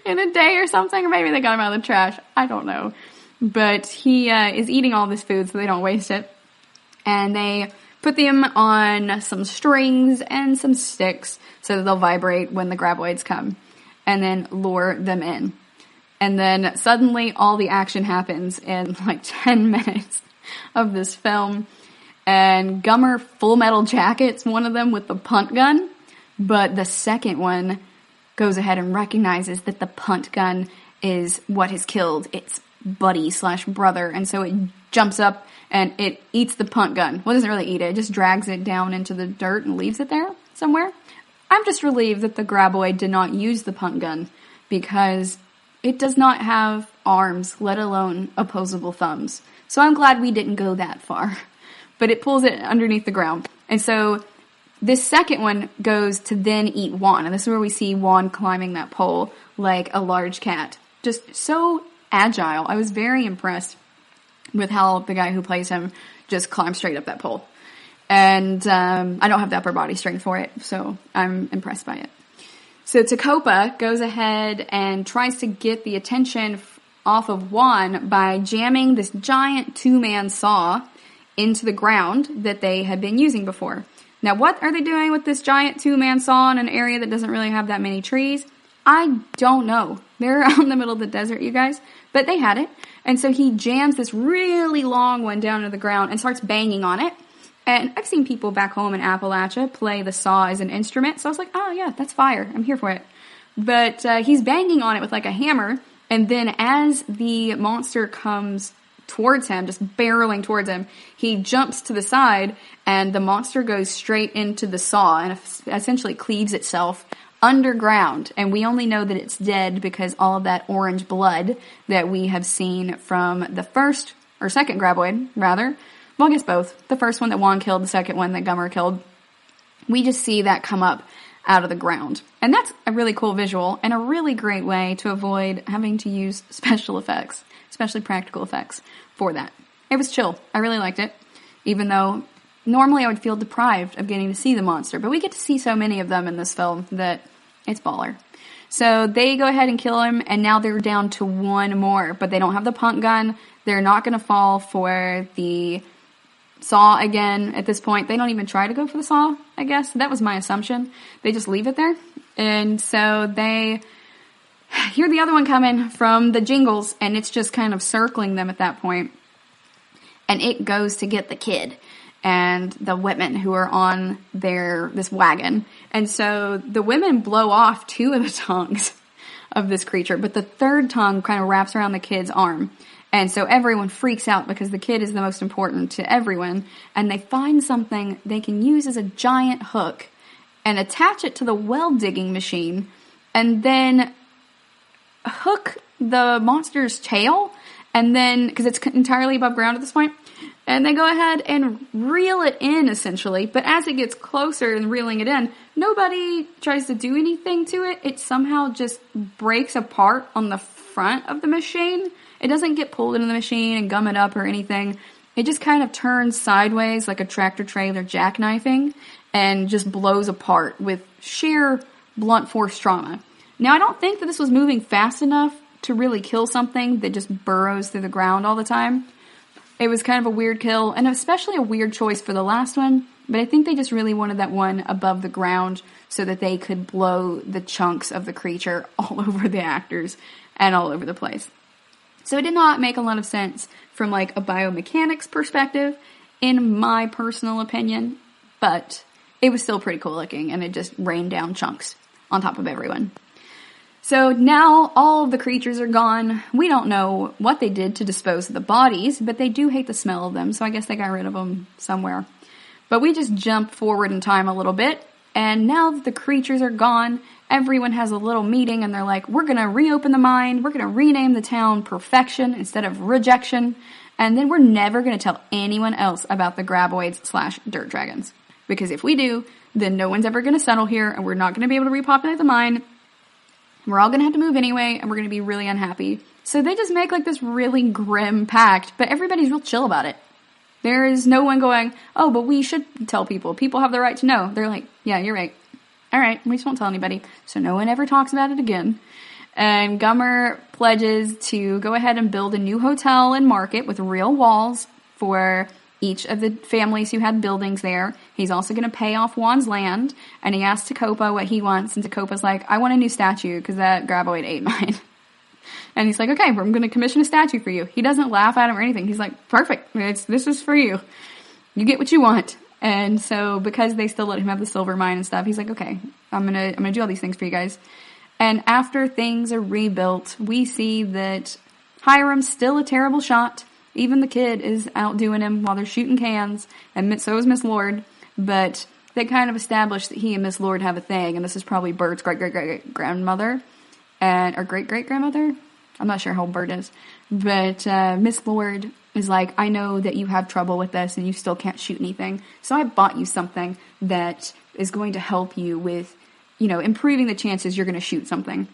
in a day or something, or maybe they got him out of the trash. I don't know. But he is eating all this food so they don't waste it. And they put them on some strings and some sticks so that they'll vibrate when the graboids come, and then lure them in. And then suddenly all the action happens in like 10 minutes of this film. And Gummer Full Metal Jacket's one of them with the punt gun, but the second one goes ahead and recognizes that the punt gun is what has killed its buddy/brother, and so it jumps up and it eats the punt gun. Well, it doesn't really eat it, it just drags it down into the dirt and leaves it there somewhere. I'm just relieved that the graboid did not use the punt gun, because it does not have arms, let alone opposable thumbs. So I'm glad we didn't go that far. But it pulls it underneath the ground. And so this second one goes to then eat Juan. And this is where we see Juan climbing that pole like a large cat. Just so agile. I was very impressed with how the guy who plays him just climbs straight up that pole. And I don't have the upper body strength for it, so I'm impressed by it. So Tacopa goes ahead and tries to get the attention off of Juan by jamming this giant 2-man saw into the ground that they had been using before. Now, what are they doing with this giant 2-man saw in an area that doesn't really have that many trees? I don't know. They're out in the middle of the desert, you guys. But they had it. And so he jams this really long one down to the ground and starts banging on it. And I've seen people back home in Appalachia play the saw as an instrument. So I was like, oh yeah, that's fire. I'm here for it. But he's banging on it with like a hammer. And then as the monster comes towards him, just barreling towards him, he jumps to the side, and the monster goes straight into the saw and essentially cleaves itself underground. And we only know that it's dead because all of that orange blood that we have seen from the first, or second graboid, rather. Well, I guess both. The first one that Juan killed, the second one that Gummer killed. We just see that come up out of the ground. And that's a really cool visual and a really great way to avoid having to use special effects, especially practical effects, for that. It was chill. I really liked it, even though normally I would feel deprived of getting to see the monster, but we get to see so many of them in this film that it's baller. So they go ahead and kill him, and now they're down to one more, but they don't have the punt gun. They're not going to fall for the saw again at this point. They don't even try to go for the saw, I guess. That was my assumption. They just leave it there. And so they hear the other one coming from the jingles, and it's just kind of circling them at that point. And it goes to get the kid. and the women who are on this wagon. And so the women blow off 2 of the tongues of this creature, but the 3rd tongue kind of wraps around the kid's arm. And so everyone freaks out because the kid is the most important to everyone, and they find something they can use as a giant hook and attach it to the well digging machine, and then hook the monster's tail, and then, because it's entirely above ground at this point, and they go ahead and reel it in, essentially. But as it gets closer and reeling it in, nobody tries to do anything to it. It somehow just breaks apart on the front of the machine. It doesn't get pulled into the machine and gum it up or anything. It just kind of turns sideways like a tractor trailer jackknifing and just blows apart with sheer blunt force trauma. Now, I don't think that this was moving fast enough to really kill something that just burrows through the ground all the time. It was kind of a weird kill, and especially a weird choice for the last one, but I think they just really wanted that one above the ground so that they could blow the chunks of the creature all over the actors and all over the place. So it did not make a lot of sense from like a biomechanics perspective, in my personal opinion, but it was still pretty cool looking, and it just rained down chunks on top of everyone. So now all of the creatures are gone. We don't know what they did to dispose of the bodies, but they do hate the smell of them, so I guess they got rid of them somewhere. But we just jump forward in time a little bit, and now that the creatures are gone, everyone has a little meeting, and they're like, we're going to reopen the mine, we're going to rename the town Perfection instead of Rejection, and then we're never going to tell anyone else about the graboids/dirt dragons. Because if we do, then no one's ever going to settle here, and we're not going to be able to repopulate the mine. We're all going to have to move anyway, and we're going to be really unhappy. So they just make like this really grim pact, but everybody's real chill about it. There is no one going, oh, but we should tell people. People have the right to know. They're like, yeah, you're right. All right, we just won't tell anybody. So no one ever talks about it again. And Gummer pledges to go ahead and build a new hotel and market with real walls for each of the families who had buildings there. He's also going to pay off Juan's land, and he asks Tacopa what he wants, and Tacopa's like, I want a new statue, because that graboid ate mine. And he's like, okay, I'm going to commission a statue for you. He doesn't laugh at him or anything. He's like, perfect, this is for you. You get what you want. And so, because they still let him have the silver mine and stuff, he's like, okay, I'm gonna do all these things for you guys. And after things are rebuilt, we see that Hiram's still a terrible shot. Even the kid is outdoing him while they're shooting cans, and so is Miss Lord. But they kind of established that he and Miss Lord have a thing, and this is probably Bert's great-great-great-grandmother, or great-great-grandmother? I'm not sure how old Bert is. But Miss Lord is like, I know that you have trouble with this, and you still can't shoot anything, so I bought you something that is going to help you with, improving the chances you're going to shoot something.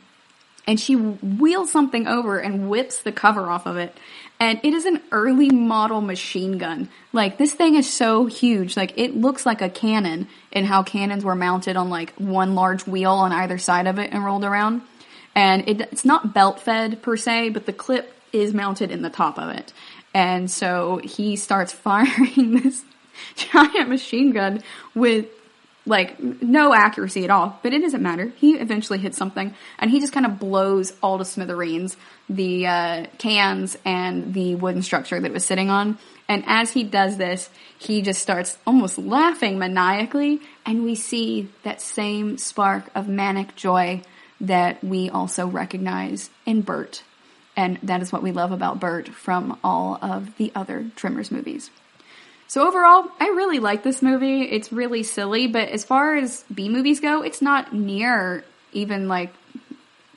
And she wheels something over and whips the cover off of it. And it is an early model machine gun. Like, this thing is so huge. Like, it looks like a cannon in how cannons were mounted on, like, one large wheel on either side of it and rolled around. And it's not belt-fed, per se, but the clip is mounted in the top of it. And so he starts firing this giant machine gun with, like, no accuracy at all, but it doesn't matter. He eventually hits something, and he just kind of blows all to smithereens the cans and the wooden structure that it was sitting on. And as he does this, he just starts almost laughing maniacally, and we see that same spark of manic joy that we also recognize in Bert. And that is what we love about Bert from all of the other Tremors movies. So overall, I really like this movie. It's really silly, but as far as B movies go, it's not near even like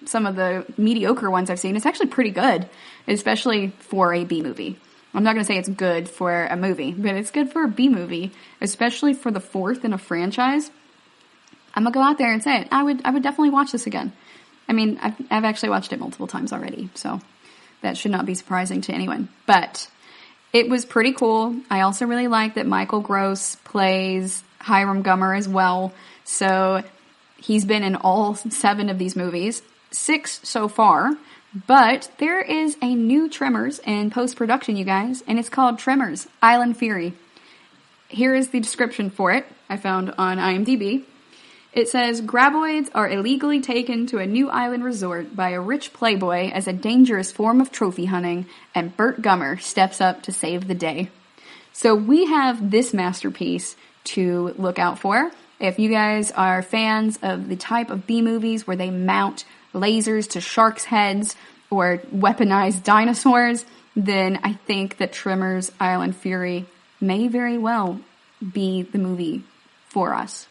some of the mediocre ones I've seen. It's actually pretty good, especially for a B movie. I'm not going to say it's good for a movie, but it's good for a B movie, especially for the 4th in a franchise. I'm going to go out there and say it. I would definitely watch this again. I mean, I've actually watched it multiple times already, so that should not be surprising to anyone. But it was pretty cool. I also really like that Michael Gross plays Hiram Gummer as well. So he's been in all 7 of these movies, 6 so far. But there is a new Tremors in post-production, you guys, and it's called Tremors: Island Fury. Here is the description for it I found on IMDb. It says, graboids are illegally taken to a new island resort by a rich playboy as a dangerous form of trophy hunting, and Bert Gummer steps up to save the day. So we have this masterpiece to look out for. If you guys are fans of the type of B-movies where they mount lasers to sharks' heads or weaponize dinosaurs, then I think that Tremors Island Fury may very well be the movie for us.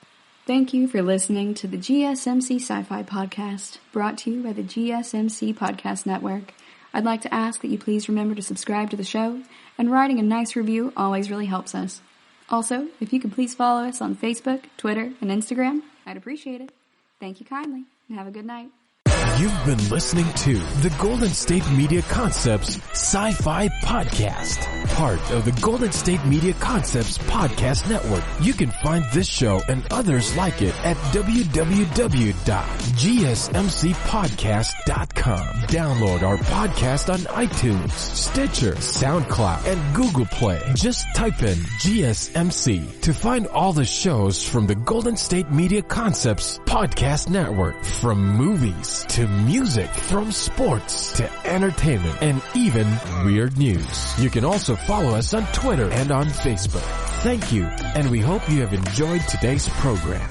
Thank you for listening to the GSMC Sci-Fi Podcast, brought to you by the GSMC Podcast Network. I'd like to ask that you please remember to subscribe to the show, and writing a nice review always really helps us. Also, if you could please follow us on Facebook, Twitter, and Instagram, I'd appreciate it. Thank you kindly, and have a good night.
You've been listening to the Golden State Media Concepts Sci-Fi Podcast, part of the Golden State Media Concepts Podcast Network. You can find this show and others like it at www.gsmcpodcast.com. Download our podcast on iTunes, Stitcher, SoundCloud, and Google Play. Just type in GSMC to find all the shows from the Golden State Media Concepts Podcast Network, from movies to music, from sports to entertainment, and even weird news. You can also follow us on Twitter and on Facebook. Thank you, and we hope you have enjoyed today's program.